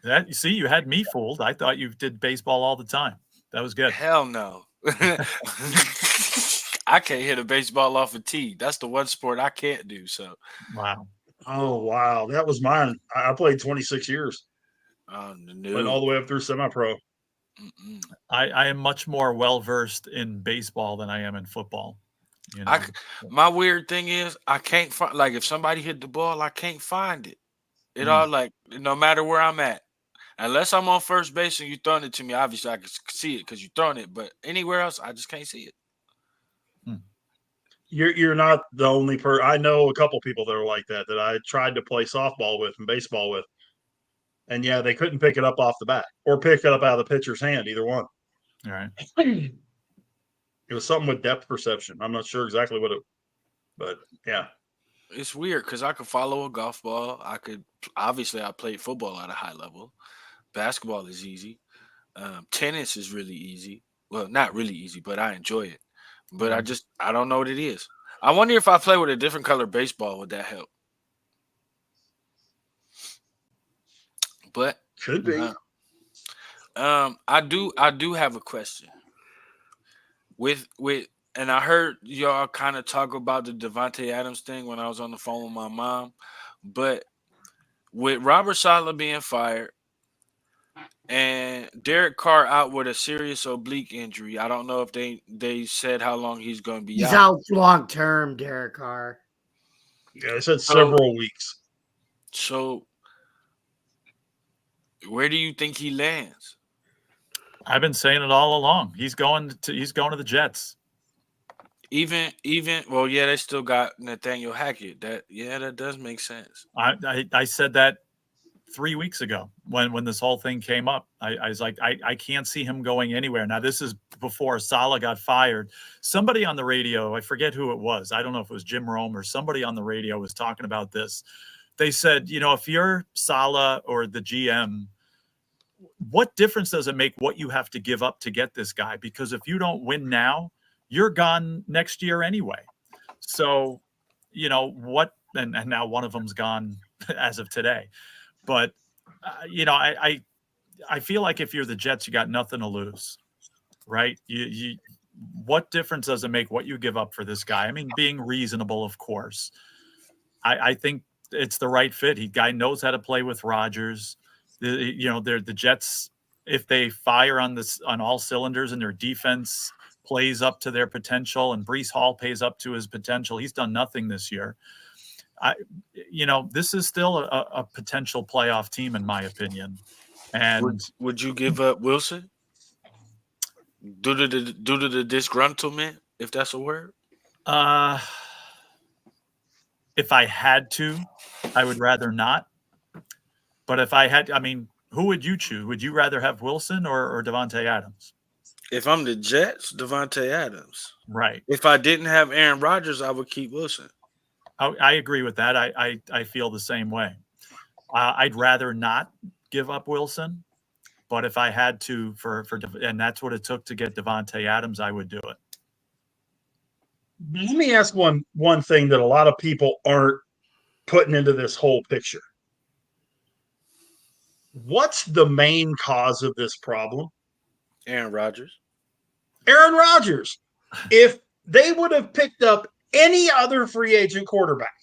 that you see, you had me fooled. I thought you did baseball all the time. That was good. Hell no. I can't hit a baseball off a tee. That's the one sport I can't do. So, Wow. Oh, wow. That was mine. I played 26 years. no. Went all the way up through semi-pro. I am much more well-versed in baseball than I am in football. You know? My weird thing is I can't find, like, if somebody hit the ball, I can't find it. It all, like, no matter where I'm at, unless I'm on first base and you're throwing it to me, obviously I can see it because you're throwing it, but anywhere else, I just can't see it. You're not the only person. I know a couple people that are like that I tried to play softball with and baseball with. And yeah, they couldn't pick it up off the bat or pick it up out of the pitcher's hand, either one. All right. It was something with depth perception. I'm not sure exactly what but yeah. It's weird because I could follow a golf ball. I played football at a high level. Basketball is easy. Tennis is really easy. Well, not really easy, but I enjoy it. But I don't know what it is. I wonder if I play with a different color baseball, would that help? But could be. I do have a question. And I heard y'all kind of talk about the Davante Adams thing when I was on the phone with my mom. But with Robert Saleh being fired and Derek Carr out with a serious oblique injury, I don't know if they said how long he's going to be out. He's out long term, Derek Carr. Yeah, they said several weeks. So where do you think he lands? I've been saying it all along. He's going to the Jets. Even well, yeah, they still got Nathaniel Hackett. That does make sense. I said that 3 weeks ago when this whole thing came up. I was like, I can't see him going anywhere. Now, this is before Saleh got fired. Somebody on the radio, I forget who it was. I don't know if it was Jim Rome or somebody on the radio was talking about this. They said, if you're Saleh or the GM, what difference does it make what you have to give up to get this guy? Because if you don't win now, you're gone next year anyway. So, what, and now one of them's gone as of today. But, I feel like if you're the Jets, you got nothing to lose, right? What difference does it make what you give up for this guy? I mean, being reasonable, of course. I think it's the right fit. Guy knows how to play with Rodgers. The Jets, if they fire on all cylinders and their defense plays up to their potential and Breece Hall pays up to his potential, he's done nothing this year. This is still a potential playoff team in my opinion. And would you give up Wilson due to the disgruntlement, if that's a word? If I had to, I would rather not. But if I had, who would you choose? Would you rather have Wilson or Davante Adams? If I'm the Jets, Davante Adams. Right. If I didn't have Aaron Rodgers, I would keep Wilson. I agree with that. I feel the same way. I'd rather not give up Wilson, but if I had to, and that's what it took to get Davante Adams, I would do it. Let me ask one thing that a lot of people aren't putting into this whole picture. What's the main cause of this problem? Aaron Rodgers. Aaron Rodgers. If they would have picked up any other free agent quarterback,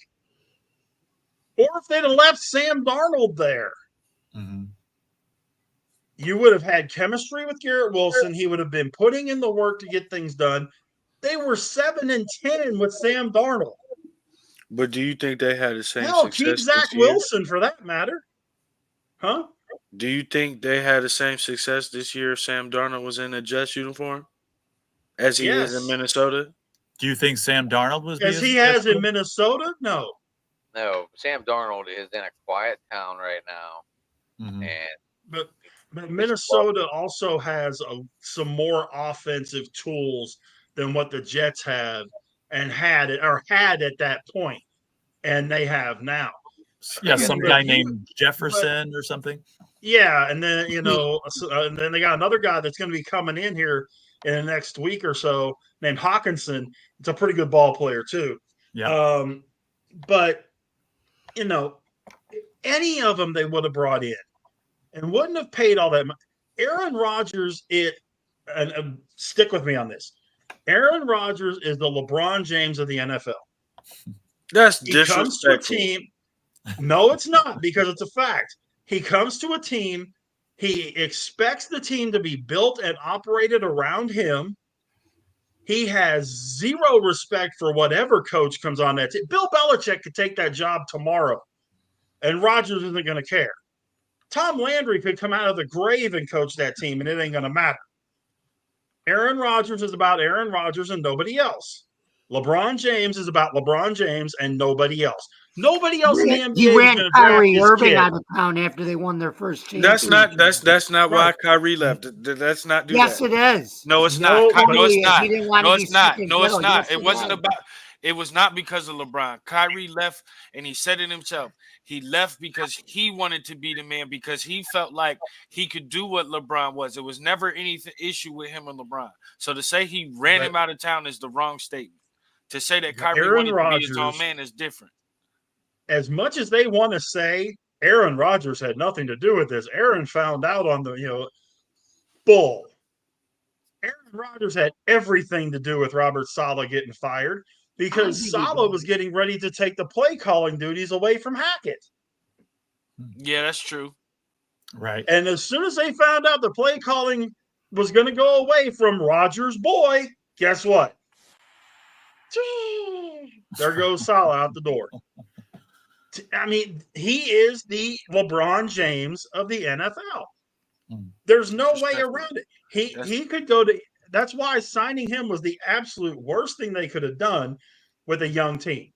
or if they'd have left Sam Darnold there, you would have had chemistry with Garrett Wilson. He would have been putting in the work to get things done. They were 7-10 with Sam Darnold. But do you think they had the same success? Keep Zach Wilson for that matter. Huh? Do you think they had the same success this year if Sam Darnold was in a Jets uniform as he is in Minnesota? Do you think Sam Darnold was as he has in Minnesota? No. No, Sam Darnold is in a quiet town right now, but Minnesota also has some more offensive tools than what the Jets have and had at that point, and they have now. Yeah, some guy named Jefferson or something. Yeah, and then and then they got another guy that's going to be coming in here in the next week or so named Hawkinson. It's a pretty good ball player too. Yeah. But any of them they would have brought in and wouldn't have paid all that money. Aaron Rodgers, and stick with me on this. Aaron Rodgers is the LeBron James of the NFL. That's disrespectful. He comes to a team. No, it's not, because it's a fact. He comes to a team. He expects the team to be built and operated around him. He has zero respect for whatever coach comes on that team. Bill Belichick could take that job tomorrow, and Rodgers isn't going to care. Tom Landry could come out of the grave and coach that team, and it ain't going to matter. Aaron Rodgers is about Aaron Rodgers and nobody else. LeBron James is about LeBron James and nobody else. Nobody else in the NBA. He ran Kyrie Irving out of town after they won their first championship. That's not why Kyrie left. Let's not do that. Yes, it is. No, it's not. No, it's not. No, it's not. No, it's not. It wasn't about. It was not because of LeBron. Kyrie left, and he said it himself. He left because he wanted to be the man, because he felt like he could do what LeBron was. It was never any issue with him and LeBron. So to say he ran him out of town is the wrong statement. To say that Kyrie wanted to be his own man is different. As much as they want to say Aaron Rodgers had nothing to do with this, Aaron found out on the bull. Aaron Rodgers had everything to do with Robert Saleh getting fired, because Saleh was getting ready to take the play calling duties away from Hackett. Yeah, that's true. Right. And as soon as they found out the play calling was going to go away from Rodgers' boy, guess what? There goes Saleh out the door. I mean, he is the LeBron James of the NFL. There's no way around it. He could go to. That's why signing him was the absolute worst thing they could have done with a young team.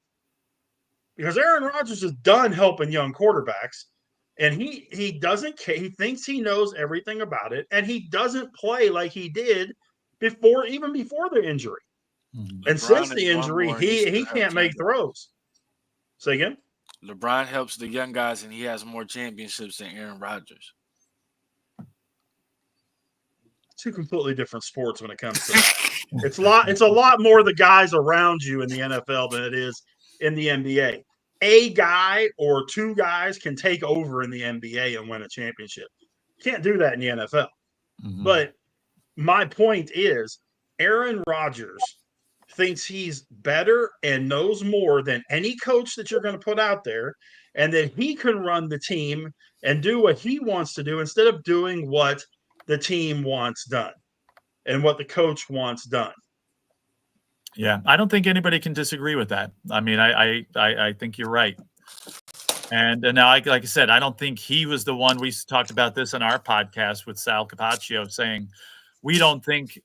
Because Aaron Rodgers is done helping young quarterbacks, and he doesn't care. He thinks he knows everything about it, and he doesn't play like he did before the injury. And since the injury, he can't make throws. Say again? LeBron helps the young guys, and he has more championships than Aaron Rodgers. Two completely different sports when it comes to that. It's a lot more the guys around you in the NFL than it is in the NBA. A guy or two guys can take over in the NBA and win a championship. You can't do that in the NFL. But my point is, Aaron Rodgers thinks he's better and knows more than any coach that you're going to put out there, and that he can run the team and do what he wants to do instead of doing what the team wants done and what the coach wants done. Yeah, I don't think anybody can disagree with that. I mean, I think you're right. And now, like I said, I don't think he was the one. We talked about this on our podcast with Sal Capaccio, saying we don't think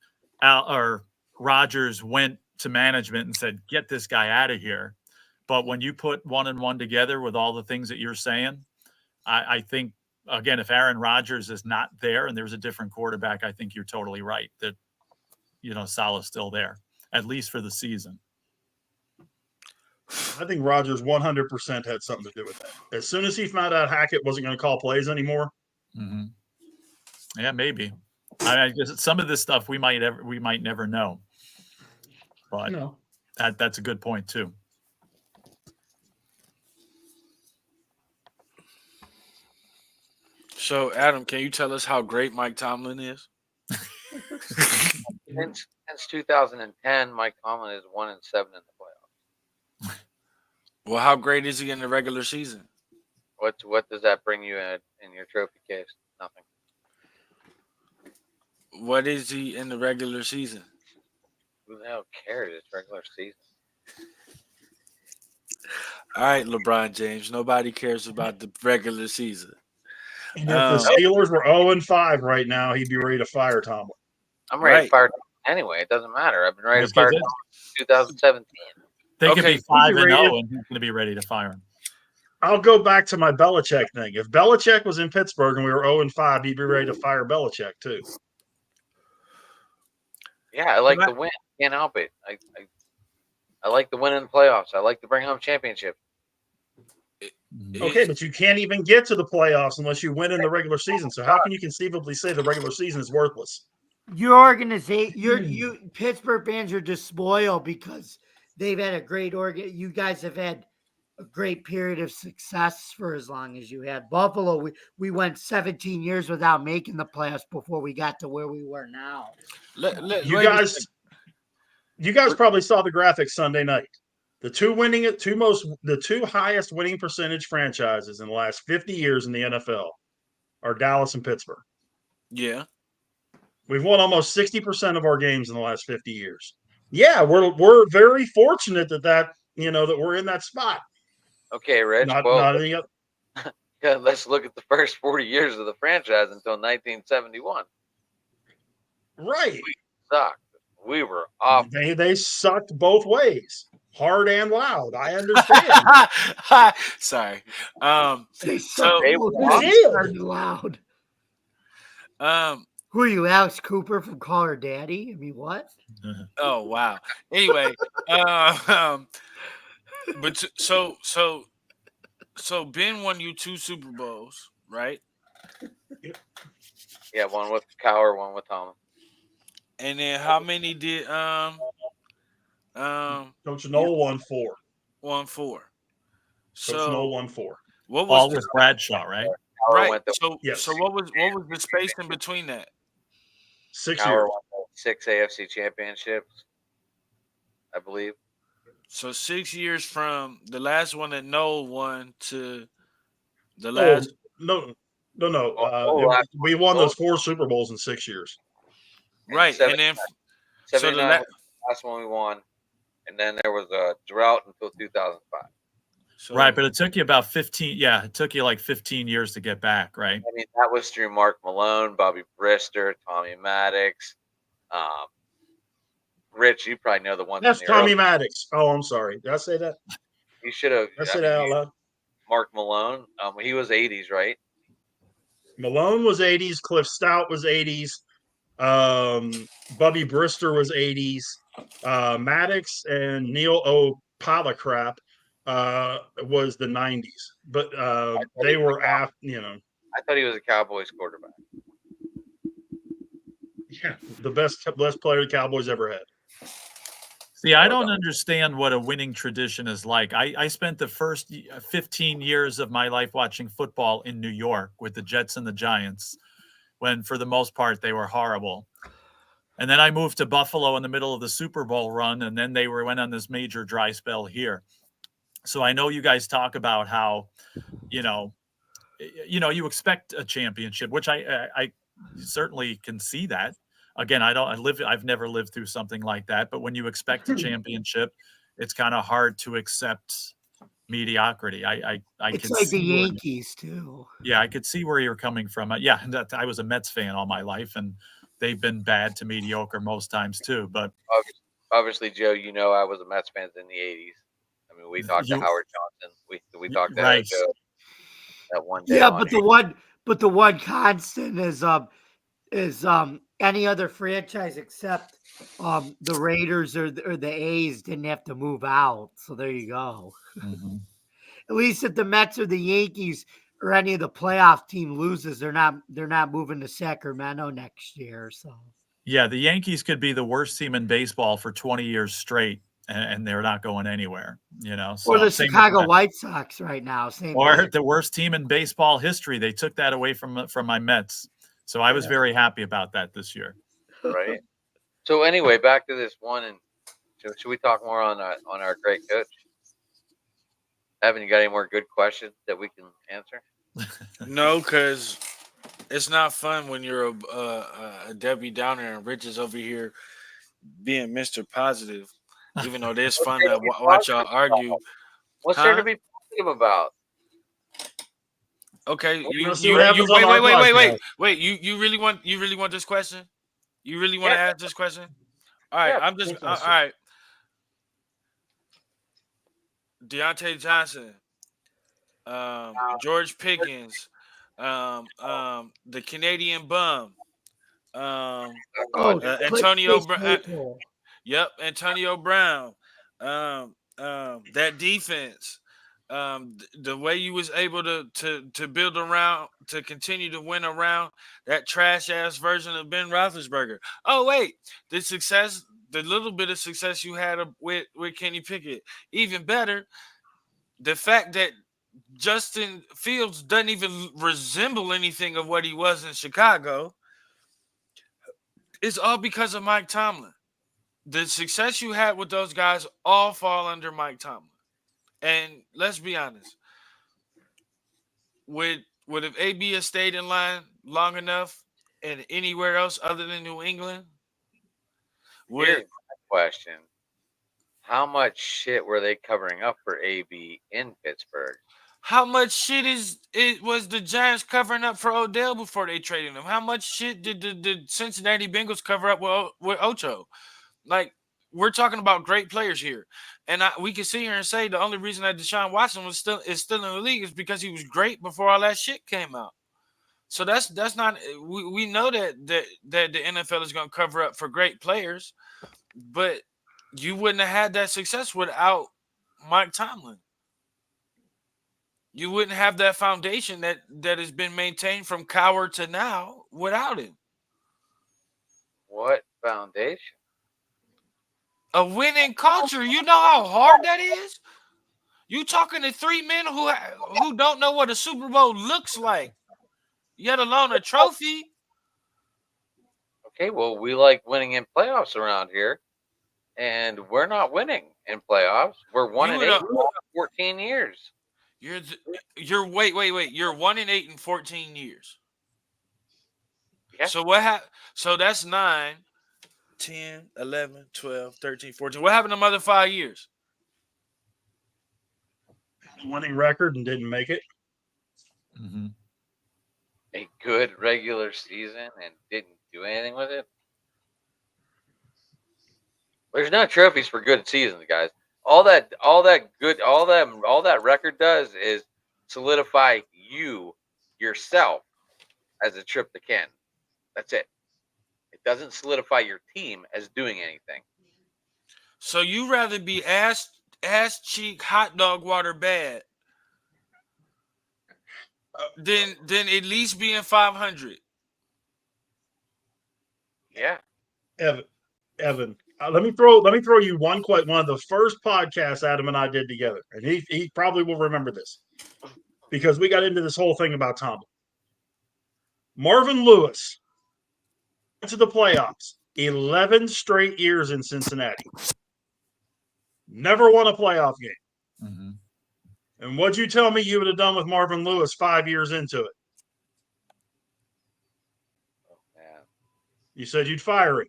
Rodgers went to management and said, "Get this guy out of here." But when you put one and one together with all the things that you're saying, I think, again, if Aaron Rodgers is not there and there's a different quarterback, I think you're totally right that, Salah's still there, at least for the season. I think Rodgers 100% had something to do with that. As soon as he found out Hackett wasn't going to call plays anymore. Mm-hmm. Yeah, maybe. I guess some of this stuff we might never know. But that's a good point too. So, Adam, can you tell us how great Mike Tomlin is? Since 2010, Mike Tomlin is 1-7 in the playoffs. Well, how great is he in the regular season? What does that bring you in your trophy case? Nothing. What is he in the regular season? Who the hell cares? It's regular season. All right, LeBron James. Nobody cares about the regular season. And if the Steelers were 0-5 right now, he'd be ready to fire Tomlin. I'm ready to fire Tomlin anyway. It doesn't matter. I've been ready to fire Tomlin since 2017. They could be 5-0 and he's going to be ready to fire him. I'll go back to my Belichick thing. If Belichick was in Pittsburgh and we were 0-5, he'd be ready to fire Belichick too. Yeah, I like the win. Can't help it. I like the win in the playoffs. I like to bring home championships. Okay, but you can't even get to the playoffs unless you win in the regular season. So how can you conceivably say the regular season is worthless? Your organization, Pittsburgh fans are just spoiled because they've had a great you guys have had a great period of success for as long as you had. Buffalo, we went 17 years without making the playoffs before we got to where we were now. You guys probably saw the graphics Sunday night. The two highest winning percentage franchises in the last 50 years in the NFL are Dallas and Pittsburgh. Yeah. We've won almost 60% of our games in the last 50 years. Yeah, we're very fortunate that we're in that spot. Okay, Rich. Let's look at the first 40 years of the franchise until 1971. Right. We sucked. We were off. They sucked both ways, hard and loud. I understand. Sorry. They loud. Who are you, Alex Cooper from Call Her Daddy? I mean, what? Oh wow. Anyway, but so Ben won you 2 Super Bowls, right? Yeah, one with Cowher, one with Tomlin. And then how many did Coach Noel won 4. Won 4. So Coach Noel won 4. What was with Bradshaw, right? Right. So what was the space in between that? 6 Cowher years. won 6 AFC championships, I believe. So 6 years from the last one that Noel won to the last. No. We won those 4 Super Bowls in 6 years. Right, and then so the last one we won, and then there was a drought until 2005. So, right, but it took you about 15. Yeah, it took you like 15 years to get back, right? I mean, that was through Mark Malone, Bobby Brister, Tommy Maddox. Rich, you probably know the one. That's Tommy Maddox. Oh, I'm sorry. Did I say that? You should have. I said that out loud. Mark Malone. He was 80s, right? Malone was 80s. Cliff Stout was 80s. Bubby Brister was 80s. Maddox and Neil O'Palacrap was the 90s, but they were after. I thought he was a Cowboys quarterback. Yeah, the best player the Cowboys ever had. See, I don't understand what a winning tradition is like. I spent the first 15 years of my life watching football in New York with the Jets and the Giants, when for the most part they were horrible. And then I moved to Buffalo in the middle of the Super Bowl run, and then they went on this major dry spell here. So I know you guys talk about how, you you expect a championship, which I certainly can see that. Again, I've never lived through something like that, but when you expect a championship, it's kind of hard to accept mediocrity. It's like the Yankees too. Yeah, I could see where you're coming from. Yeah, I was a Mets fan all my life, and they've been bad to mediocre most times too. But obviously, Joe, I was a Mets fan in the '80s. I mean, we talked to Howard Johnson. We talked to Joe that one day. Yeah, but the one constant is any other franchise except the Raiders or the A's didn't have to move out. So there you go. Mm-hmm. At least if the Mets or the Yankees or any of the playoff team loses, they're not moving to Sacramento next year. So yeah, the Yankees could be the worst team in baseball for 20 years straight, and they're not going anywhere. So, or the Chicago White Sox right now, the worst team in baseball history. They took that away from my Mets, so I was very happy about that this year. Right. So anyway, back to this one, and should we talk more on our great coach? Evan, you got any more good questions that we can answer? No, because it's not fun when you're a Debbie Downer and Rich is over here being Mr. Positive. Even though it's fun to watch y'all argue. What's there to be positive about? Okay, wait. You really want this question? You really want to ask this question? All right, I'm just all right. Deontay Johnson, George Pickens, the Canadian bum, Antonio Brown. Yep, Antonio Brown. That defense. The way you was able to build around, to continue to win around that trash ass version of Ben Roethlisberger. Oh wait, the little bit of success you had with Kenny Pickett, even better. The fact that Justin Fields doesn't even resemble anything of what he was in Chicago is all because of Mike Tomlin. The success you had with those guys all fall under Mike Tomlin. And let's be honest, would if AB had stayed in line long enough and anywhere else other than New England? Here's my question. How much shit were they covering up for AB in Pittsburgh? How much shit was the Giants covering up for Odell before they traded him? How much shit did the Cincinnati Bengals cover up with Ocho? Like, we're talking about great players here. And we can sit here and say the only reason that Deshaun Watson is still in the league is because he was great before all that shit came out. So that's not we know that the NFL is going to cover up for great players, but you wouldn't have had that success without Mike Tomlin. You wouldn't have that foundation that has been maintained from Cowher to now without him. What foundation? A winning culture. You know how hard that is? You talking to three men who don't know what a Super Bowl looks like, yet alone a trophy. Okay, well, we like winning in playoffs around here, and we're not winning in playoffs. We're 1-8 in 14 years. You're wait. You're 1-8 in 14 years. Yeah. So what happened? So that's 9, 10, 11, 12, 13, 14. What happened in the other 5 years? Winning record and didn't make it. Mm-hmm. A good regular season and didn't do anything with it. There's no trophies for good seasons, guys. All that record does is solidify yourself as a trip to Canton. That's it. It doesn't solidify your team as doing anything. So you rather be ass cheek hot dog water bad than at least being 500. Yeah. Evan, let me throw you one of the first podcasts Adam and I did together, and he probably will remember this because we got into this whole thing about Tomlin. Marvin Lewis went to the playoffs. 11 straight years in Cincinnati. Never won a playoff game. Mm-hmm. And what'd you tell me you would have done with Marvin Lewis 5 years into it? Yeah. You said you'd fire him.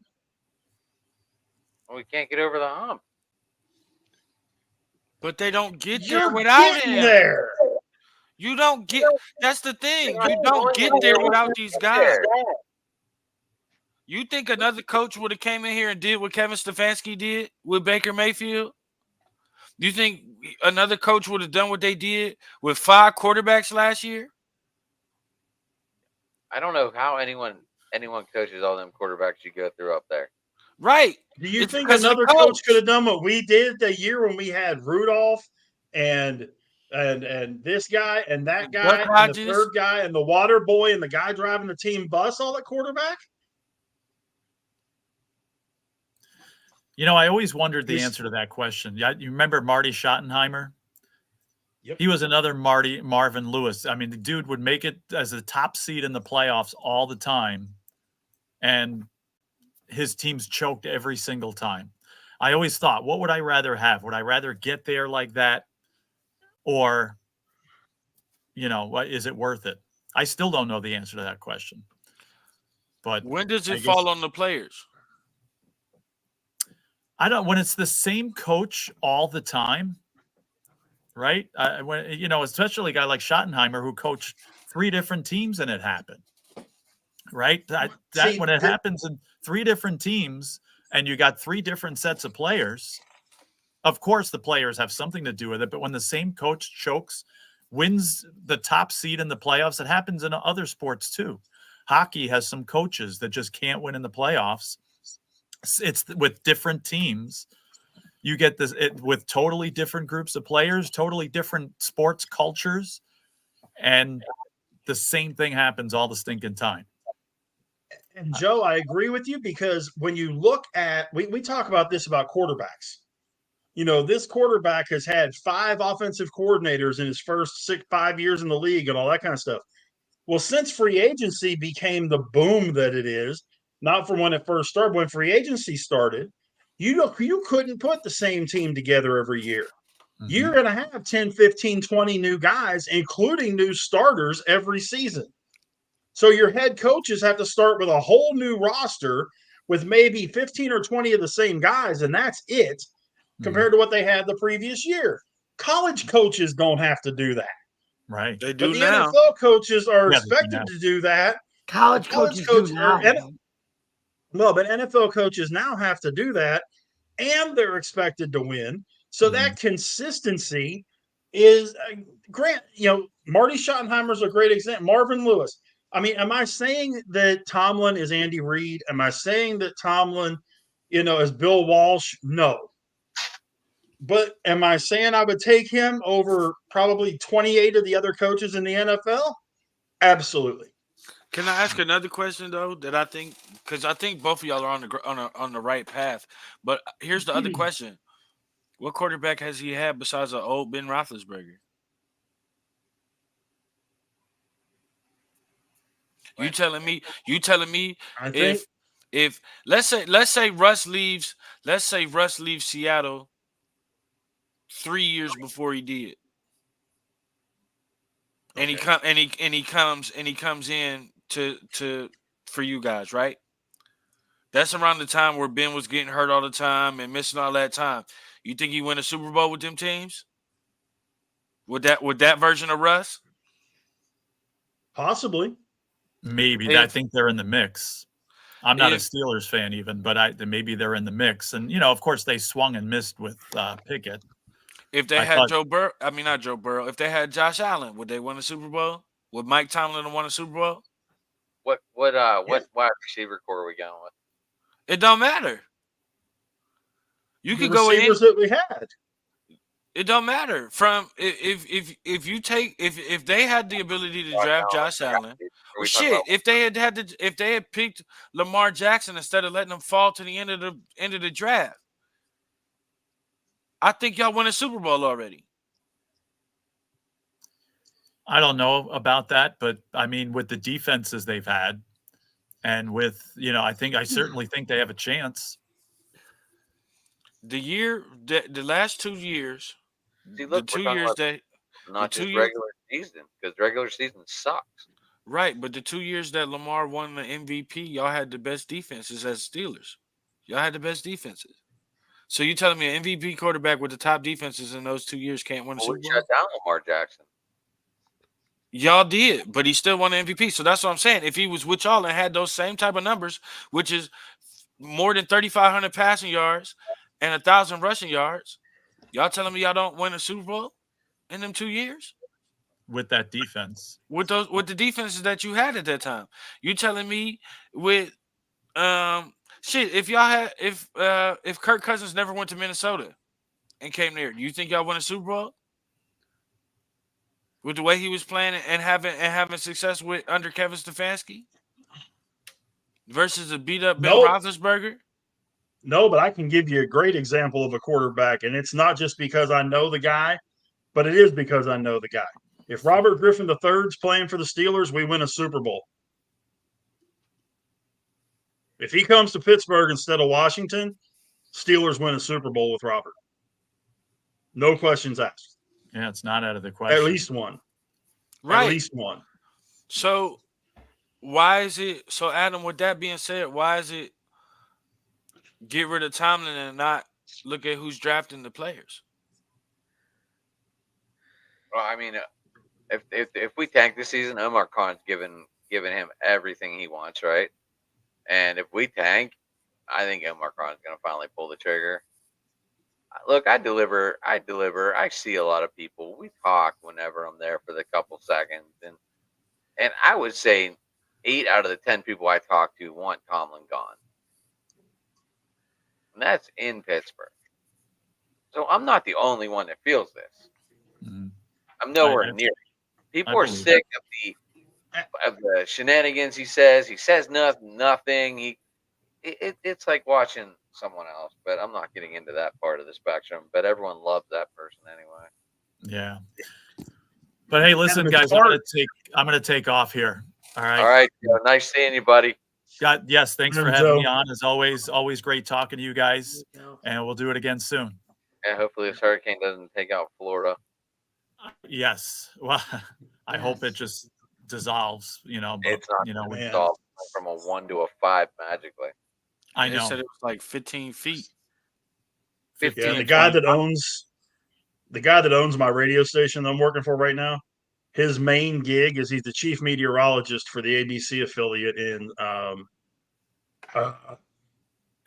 Well, we can't get over the hump. But they don't get there You're without getting him. there. You don't get. That's the thing. You don't get there without these guys. You think another coach would have came in here and did what Kevin Stefanski did with Baker Mayfield? You think another coach would have done what they did with 5 quarterbacks last year? I don't know how anyone coaches all them quarterbacks you go through up there. Right. Do you It's think because of the another coach could have done what we did the year when we had Rudolph and this guy and that guy Duck and the Hodges? third guy and the water boy and the guy driving the team bus all at quarterback? You know, I always wondered the answer to that question. Yeah, you remember Marty Schottenheimer? Yep. He was another Marvin Lewis. I mean, the dude would make it as a top seed in the playoffs all the time, and his teams choked every single time. I always thought, what would I rather have? Would I rather get there like that, or, is it worth it? I still don't know the answer to that question. But when does it fall on the players? When it's the same coach all the time, right? Especially a guy like Schottenheimer who coached 3 different teams and it happened, right? When it happens in 3 different teams and you got 3 different sets of players, of course the players have something to do with it. But when the same coach wins the top seed in the playoffs, it happens in other sports too. Hockey has some coaches that just can't win in the playoffs. It's with different teams. You get this with totally different groups of players, totally different sports cultures, and the same thing happens all the stinking time. And Joe, I agree with you, because when you look at, we talk about this about quarterbacks. This quarterback has had 5 offensive coordinators in his first 5 years in the league and all that kind of stuff. Well, since free agency became the boom that it is, not from when it first started, when free agency started, you couldn't put the same team together every year. Mm-hmm. You're going to have 10, 15, 20 new guys, including new starters every season. So your head coaches have to start with a whole new roster with maybe 15 or 20 of the same guys, and that's it, compared to what they had the previous year. College coaches don't have to do that. Right. They do but the now. NFL coaches are expected to do that. College coaches do now. But NFL coaches now have to do that, and they're expected to win. So that consistency is Marty Schottenheimer's a great example. Marvin Lewis. I mean, am I saying that Tomlin is Andy Reid? Am I saying that Tomlin, is Bill Walsh? No. But am I saying I would take him over probably 28 of the other coaches in the NFL? Absolutely. Can I ask another question though? Because I think both of y'all are on the right path. But here's the other question: what quarterback has he had besides an old Ben Roethlisberger? You telling me? I think if let's say Russ leaves Seattle 3 years before he did, and he comes in to for you guys, right? That's around the time where Ben was getting hurt all the time and missing all that time. You think he win a Super Bowl with them teams? With that version of Russ? Possibly. Maybe. I think they're in the mix. I'm not a Steelers fan even, but maybe they're in the mix. And, of course, they swung and missed with Pickett. If they had not Joe Burrow. If they had Josh Allen, would they win a Super Bowl? Would Mike Tomlin have won a Super Bowl? What wide receiver core are we going with? It don't matter. You could go with receivers that we had. It don't matter. From if they had the ability to draft Josh Allen, if they had picked Lamar Jackson instead of letting him fall to the end of the draft, I think y'all won a Super Bowl already. I don't know about that, but I mean, with the defenses they've had, And with, I certainly think they have a chance. The last 2 years, See, look, the 2 we're talking years about that not the just 2 years, regular season, because regular season sucks. right? But the 2 years that Lamar won the MVP, y'all had the best defenses as Steelers. Y'all had the best defenses. So you telling me an MVP quarterback with the top defenses in those 2 years can't win a Well, Super we Bowl? shut down Lamar Jackson. Y'all did, but he still won the MVP. So that's what I'm saying. If he was with y'all and had those same type of numbers, which is more than 3,500 passing yards and 1,000 rushing yards, y'all telling me y'all don't win a Super Bowl in them 2 years With that defense. with the defenses that you had at that time? You telling me with shit? If y'all had if Kirk Cousins never went to Minnesota and came there, do you think y'all win a Super Bowl? With the way he was playing and having success with under Kevin Stefanski versus a beat up Ben Nope. Roethlisberger? No, but I can give you a great example of a quarterback, and it's not just because I know the guy, but it is because I know the guy. If Robert Griffin III's playing for the Steelers, we win a Super Bowl. If he comes to Pittsburgh instead of Washington, Steelers win a Super Bowl with Robert. No questions asked. Yeah, it's not out of the question. At least one. Right. At least one. So why is it so, Adam, with that being said, why is it get rid of Tomlin and not look at who's drafting the players? Well, I mean, if we tank this season, Omar Khan's given him everything he wants, right? And if we tank, I think Omar Khan's going to finally pull the trigger. Look, I deliver. I see a lot of people. We talk whenever I'm there for the couple seconds, and I would say 8 out of the 10 people I talk to want Tomlin gone, and that's in Pittsburgh. So I'm not the only one that feels this. Mhm. I'm nowhere near. People are sick of the shenanigans. He says nothing. It's like watching someone else, but I'm not getting into that part of the spectrum. But everyone loves that person anyway. Yeah. But hey, listen, guys, I'm gonna take off here. All right. All right. Nice seeing you, buddy. Yes, thanks for having me on. As always great talking to you guys. And we'll do it again soon. And hopefully this hurricane doesn't take out Florida. Yes. Well, I hope it just dissolves, but, it's not dissolved from a 1 to a 5 magically. I know. They said it was like 15 feet. 15. Yeah, the guy that owns my radio station that I'm working for right now, his main gig is he's the chief meteorologist for the ABC affiliate in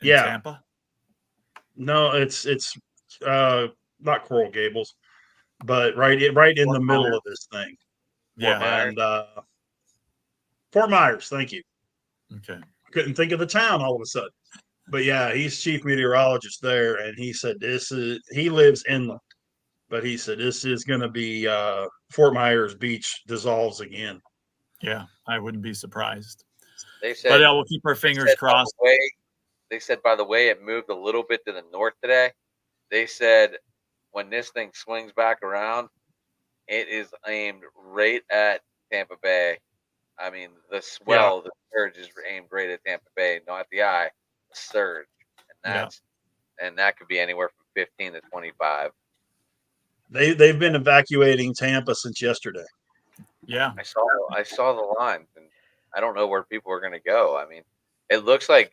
Tampa. No, it's not Coral Gables, but right in the middle of this thing. Yeah. And Fort Myers, thank you. Okay. Couldn't think of the town all of a sudden. But yeah, he's chief meteorologist there, and he said he lives inland, but he said this is going to be Fort Myers Beach dissolves again. Yeah, I wouldn't be surprised. They said, but yeah, we'll keep our fingers crossed. They said, by the way, it moved a little bit to the north today. They said when this thing swings back around, it is aimed right at Tampa Bay. I mean, the swell, the surge is aimed right at Tampa Bay, not the eye, the surge. And that could be anywhere from 15 to 25. They've been evacuating Tampa since yesterday. Yeah. I saw the lines, and I don't know where people are going to go. I mean, it looks like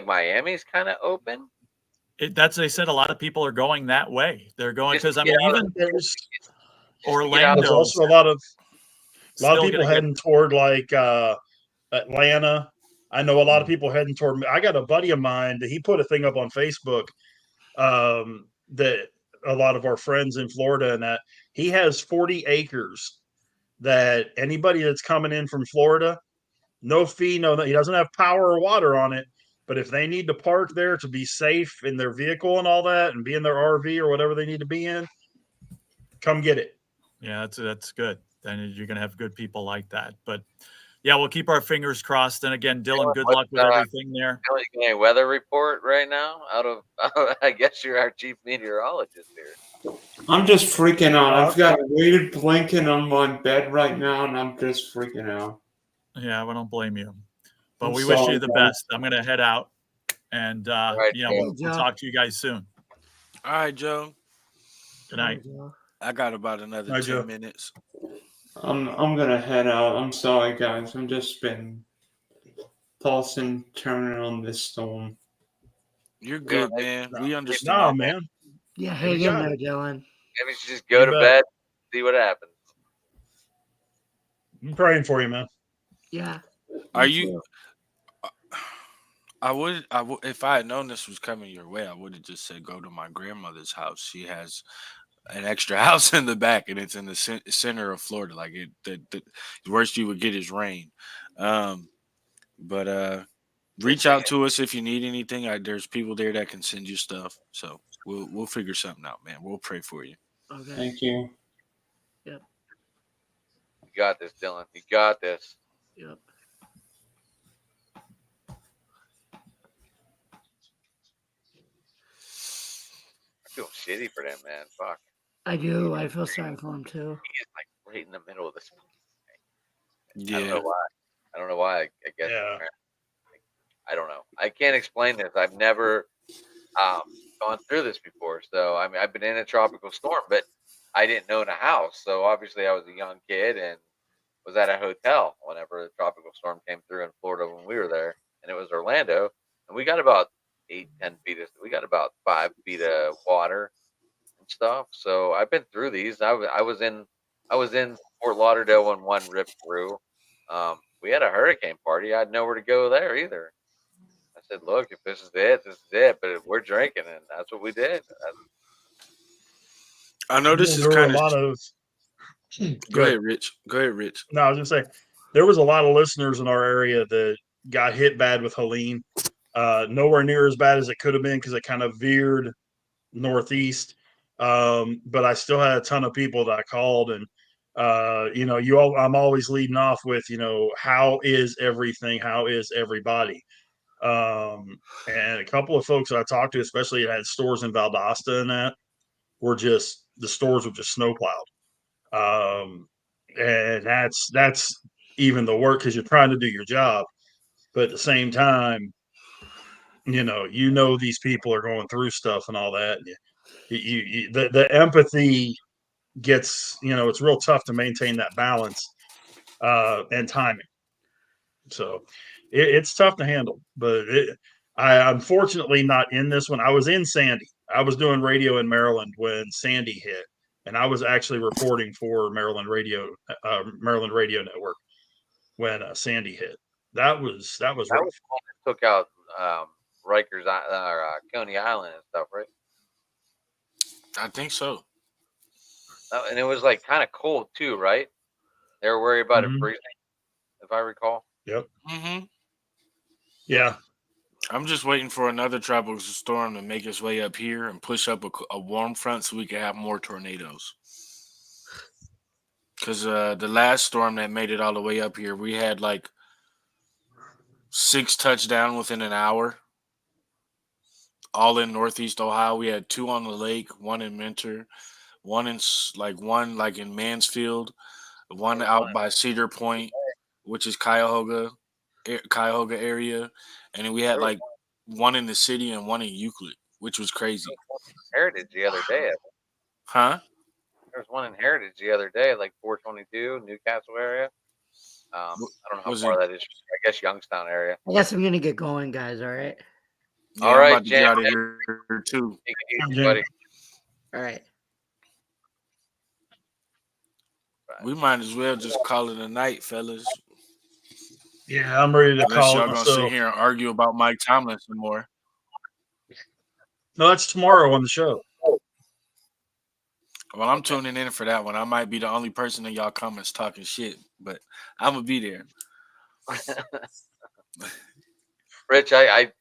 Miami's kind of open. They said a lot of people are going that way. They're going because even there's Orlando. There's also a lot of people heading toward like Atlanta. I know a lot of people heading toward. I got a buddy of mine that he put a thing up on Facebook that a lot of our friends in Florida and that he has 40 acres that anybody that's coming in from Florida, no fee, he doesn't have power or water on it. But if they need to park there to be safe in their vehicle and all that and be in their RV or whatever they need to be in, come get it. Yeah, that's good. Then you're going to have good people like that. But yeah, we'll keep our fingers crossed. And again, Dylan, good luck with everything there. A weather report right now I guess you're our chief meteorologist here. I'm just freaking out. I've got a weighted blanket on my bed right now, and I'm just freaking out. Yeah, I don't blame you. But we wish you the best. I'm going to head out, and right, we'll talk to you guys soon. All right, Joe. Good night. I got about another 10 Joe. minutes. I'm gonna head out. I'm sorry, guys. I've just been tossing, turning on this storm. You're good, man. We No, understand. man. Yeah, hang in there, Dylan. Maybe you should just go to bed, see what happens. I'm praying for you, man. Yeah. Are you? I would. If I had known this was coming your way, I would have just said go to my grandmother's house. She has an extra house in the back, and it's in the center of Florida. Like the worst you would get is rain. But reach out to us if you need anything. There's people there that can send you stuff. So we'll figure something out, man. We'll pray for you. Okay. Thank you. Yep. You got this, Dylan. You got this. Yep. I feel shitty for them, man. Fuck. I do. I feel sorry for him too. He is like right in the middle of this. Yeah. I don't know why. I guess. Yeah. I don't know. I can't explain this. I've never gone through this before. So I mean, I've been in a tropical storm, but I didn't own a house. So obviously, I was a young kid and was at a hotel whenever the tropical storm came through in Florida when we were there, and it was Orlando, and we got about 8-10 feet. We got about 5 feet of water and stuff. So I've been through these. I was in Fort Lauderdale when one ripped through. We had a hurricane party. I had nowhere to go there either. I said, look, if this is it, this is it. But we're drinking, and that's what we did. I know this is There were kind a lot of. of. Go ahead, Rich. Go ahead, Rich. No, I was gonna say there was a lot of listeners in our area that got hit bad with Helene. Nowhere near as bad as it could have been because it kind of veered northeast. But I still had a ton of people that I called, and I'm always leading off with, how is everything? How is everybody? And a couple of folks that I talked to, especially that had stores in Valdosta and that, the stores were just snowplowed. And that's even the work because you're trying to do your job, but at the same time, these people are going through stuff and all that. The empathy gets, it's real tough to maintain that balance and timing. So it's tough to handle, but I'm fortunately not in this one. I was in Sandy. I was doing radio in Maryland when Sandy hit, and I was actually reporting for Maryland Radio Network when Sandy hit. That was rough. That was one that took out Rikers or Coney Island and stuff, right? I think so. And it was like kind of cold too, right? They were worried about it freezing, if I recall. Yep. Mm-hmm. Yeah. I'm just waiting for another tropical storm to make its way up here and push up a warm front so we can have more tornadoes. Because the last storm that made it all the way up here, we had like 6 touchdowns within an hour. All in Northeast Ohio. We had 2 on the lake, 1 in Mentor, one in Mansfield, one out by Cedar Point, which is Cuyahoga area, and then we had like 1 in the city and 1 in Euclid, which was crazy. Heritage the other day. Huh? There was one in Heritage the other day, like 422, Newcastle area. I don't know how far that is. I guess Youngstown area. I guess I'm gonna get going, guys. All right. Yeah, All right, I'm about to get Jim. out of here too. Take it easy, buddy. All right. We might as well just call it a night, fellas. Yeah, I'm ready to Unless call y'all it. gonna So, sit here and argue about Mike Tomlin some more. no, that's tomorrow on the show. Well, I'm tuning in for that one. I might be the only person in y'all comments talking shit, but I'm gonna be there. Rich, I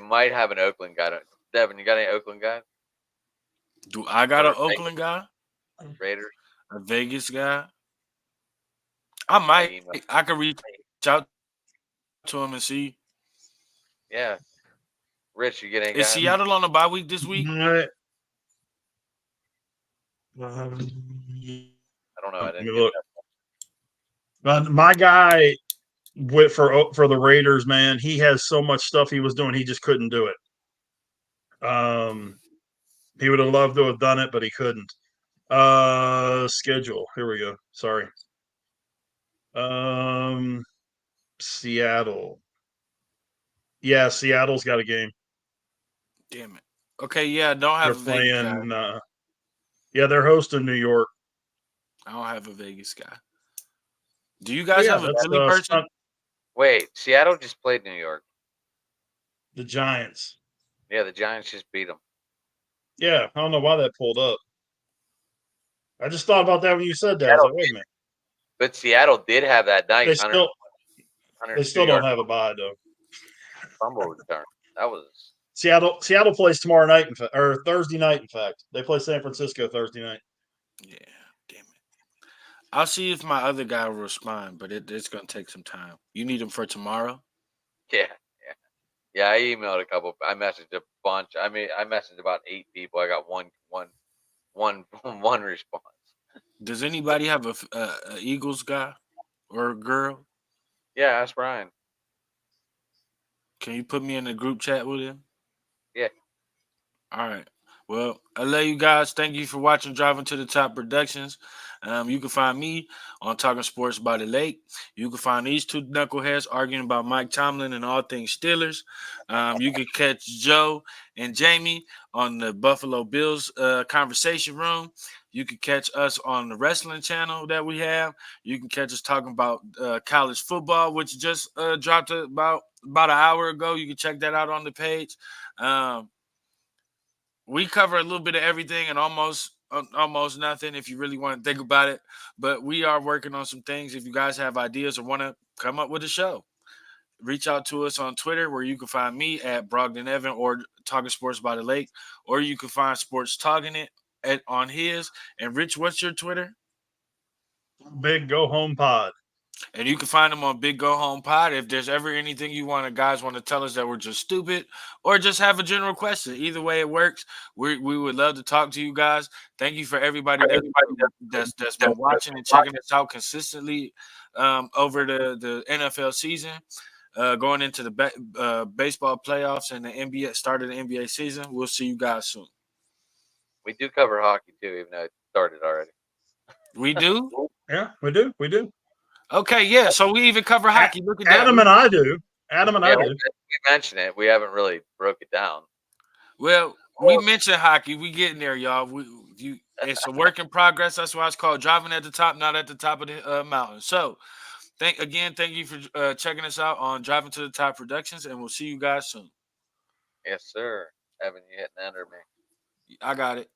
might have an Oakland guy. Devin, you got any Oakland guys? Do I got an Oakland guy? Raiders? A Vegas guy? I might. I could reach out to him and see. Yeah. Rich, you get any Is guys? Seattle on a bye week this week? I I don't know. I didn't Let me get look. that. My guy for the Raiders, man. He has so much stuff he was doing, he just couldn't do it. He would have loved to have done it, but he couldn't. Schedule. Here we go. Sorry. Seattle. Yeah, Seattle's got a game. Damn it. Okay, yeah, I don't have They're a Vegas guy. playing. Yeah, they're hosting New York. I don't have a Vegas guy. Do you guys have a that's, Philly person? Wait, Seattle just played New York. The Giants. Yeah, the Giants just beat them. Yeah, I don't know why that pulled up. I just thought about that when you said that. I was like, wait a minute. But Seattle did have that nice. They still don't have a bye though. Fumble return. That was Seattle plays tomorrow night, or Thursday night. In fact, they play San Francisco Thursday night. Yeah, damn it. I'll see if my other guy will respond, but it's going to take some time. You need him for tomorrow? Yeah. I emailed a couple. I messaged a bunch. I messaged about 8 people. I got one response. Does anybody have a Eagles guy or a girl? Yeah, ask Brian. Can you put me in a group chat with him? Yeah. All right. Well, I love you guys. Thank you for watching Driving to the Top Productions. You can find me on Talking Sports by the Lake. You can find these two knuckleheads arguing about Mike Tomlin and all things Steelers. You can catch Joe and Jamie on the Buffalo Bills conversation room. You can catch us on the wrestling channel that we have. You can catch us talking about college football, which just dropped about an hour ago. You can check that out on the page. We cover a little bit of everything and almost nothing if you really want to think about it. But we are working on some things. If you guys have ideas or want to come up with a show, reach out to us on Twitter, where you can find me at Brogdon Evan or Talking Sports by the Lake, or you can find Sports Talking It on his. And Rich, what's your Twitter? Big Go Home Pod. And you can find them on Big Go Home Pod. If there's ever anything you guys want to tell us that we're just stupid, or just have a general question, either way it works. We would love to talk to you guys. Thank you for everybody that's been watching and checking us out consistently over the NFL season, going into the baseball playoffs and the NBA start of the NBA season. We'll see you guys soon. We do cover hockey too, even though it started already. We do? Yeah, we do. We do. Okay, yeah. So we even cover hockey. Look at Adam that. and I do. Adam and I do. We mentioned it. We haven't really broke it down. Well, we mentioned hockey. We getting there, y'all. It's a work in progress. That's why it's called driving at the top, not at the top of the mountain. So, thank you for checking us out on Driving to the Top Productions, and we'll see you guys soon. Yes, sir. Evan, you hitting under me. I got it.